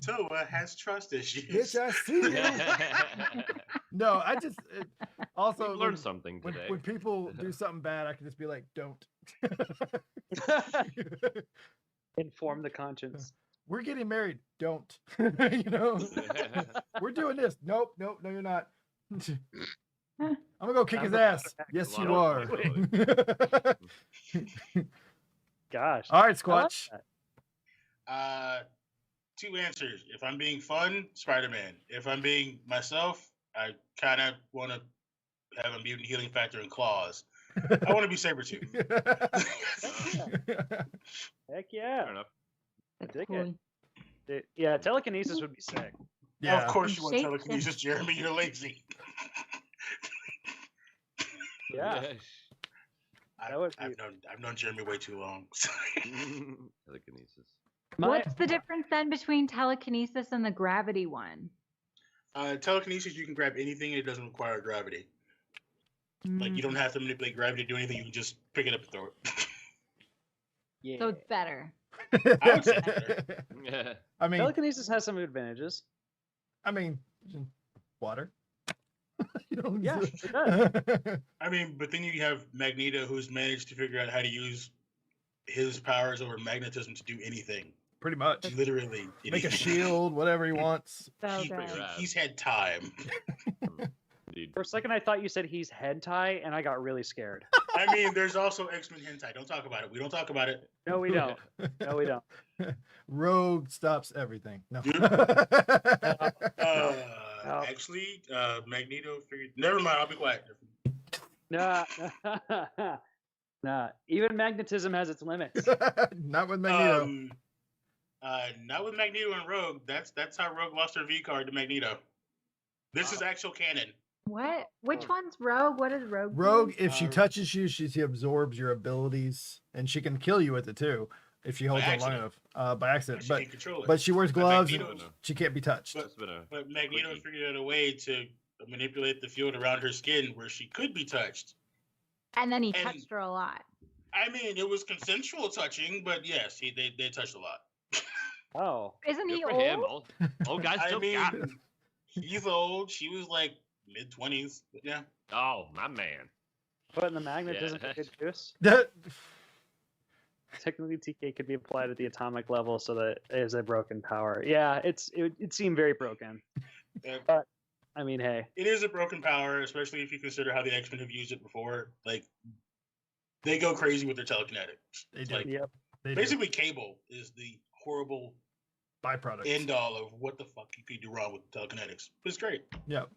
Toa has trust issues. Bitch, I see you. No, I just also We've learned something when, today. when people do something bad, I can just be like, "Don't." Inform the conscience. We're getting married. Don't. We're doing this. Nope. No, you're not. I'm gonna go kick his ass. Yes, you are. Gosh. All right, I like Squatch. that. Two answers. If I'm being fun, Spider-Man. If I'm being myself, I kind of want to have a mutant healing factor in claws. I want to be Sabretooth. Heck yeah. Fair enough. I dig Cool. it. Yeah, telekinesis would be sick. Yeah. Of course you want Shape telekinesis, Jeremy. You're lazy. Yeah. That would be- I've known Jeremy way too long. Telekinesis. What's the difference then between telekinesis and the gravity one? Telekinesis, you can grab anything. It doesn't require gravity. Like you don't have to manipulate gravity to do anything. You can just pick it up and throw it. Yeah. So it's better. I would say better. I mean, Telekinesis has some advantages. water. You don't Yeah, use it does. it. I mean, but then you have Magneto, who's managed to figure out how to use his powers over magnetism to do anything. Pretty much. Literally, Make a anything. shield, whatever he wants. So He- good. he's had time. Indeed. For a second, I thought you said he's hentai, and I got really scared. I mean, there's also X-Men hentai. Don't talk about it. We don't talk about it. No, we don't. No, we don't. Rogue stops everything. No. Actually, Magneto figured. Never mind. I'll be quiet. Nah. Nah. Even magnetism has its limits. Not with Magneto. Not with Magneto and Rogue. That's how Rogue lost her V card to Magneto. This is actual canon. What? Which one's Rogue? What is Rogue? do? Rogue, if she Uh, touches you, she absorbs your abilities, and she can kill you with it too if she holds on long accident. enough. By accident, She but can't control it. but she wears But gloves. And Magneto- she can't be touched. But- That's been a But Magneto Quickie. figured out a way to manipulate the field around her skin where she could be touched. And then he and- touched her a lot. I mean, it was consensual touching, but yes, they touched a lot. Oh. Isn't good he for old? him. Old guys I still mean, got it. he's old. She was like mid-20s. But yeah. Oh, my man. Putting the magnetism Yeah. to good use. That- Technically, TK could be applied at the atomic level, so that it is a broken power. Yeah, it seemed very broken. Uh, I mean, hey, It is a broken power, especially if you consider how the X-Men have used it before. Like, they go crazy with their telekinetics. They It's do. like, yep. they do. basically, Cable is the horrible byproduct. end all of what the fuck you could do wrong with telekinetics. But it's great. Yep.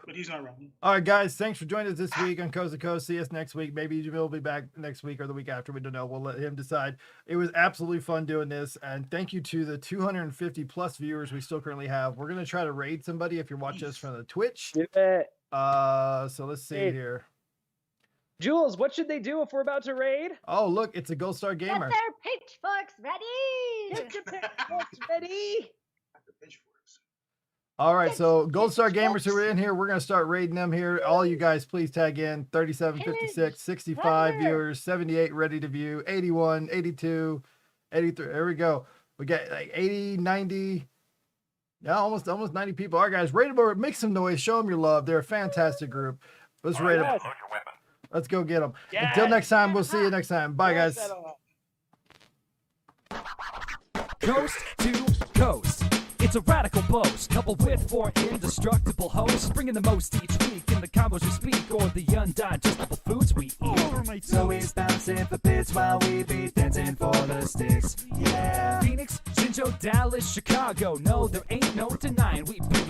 But he's not wrong. All right, guys. Thanks for joining us this week on Coast to Coast. See us next week. Maybe Jamil will be back next week or the week after. We don't know. We'll let him decide. It was absolutely fun doing this. And thank you to the 250 plus viewers we still currently have. We're going to try to raid somebody if you're watching us from the Twitch. Do it. So let's see Hey. here. Jules, what should they do if we're about to raid? Oh, look, it's a Gold Star Get Gamer. their pitchforks ready. Get your pitchforks ready. The pitchforks. All right, so Gold Star Gamers who are in here, we're going to start raiding them here. All you guys, please tag in 37, 56, 65 viewers, 78 ready to view, 81, 82, 83. There we go. We got like 80, 90. Yeah, almost 90 people. All right, guys, raid them over. Make some noise. Show them your love. They're a fantastic group. Let's raid them. Yes. Let's go get them. Yes. Until next time, we'll see you next time. Bye, Yes, guys. that'll- Coast to coast. It's It's a radical boast, coupled with 4 indestructible hosts, bringing the most each week in the combos we speak, or the undigestible foods we eat. So he's bouncing for bits while we be dancing for the sticks. Yeah. Phoenix, Shinjo, Dallas, Chicago. No, there ain't no denying we bring it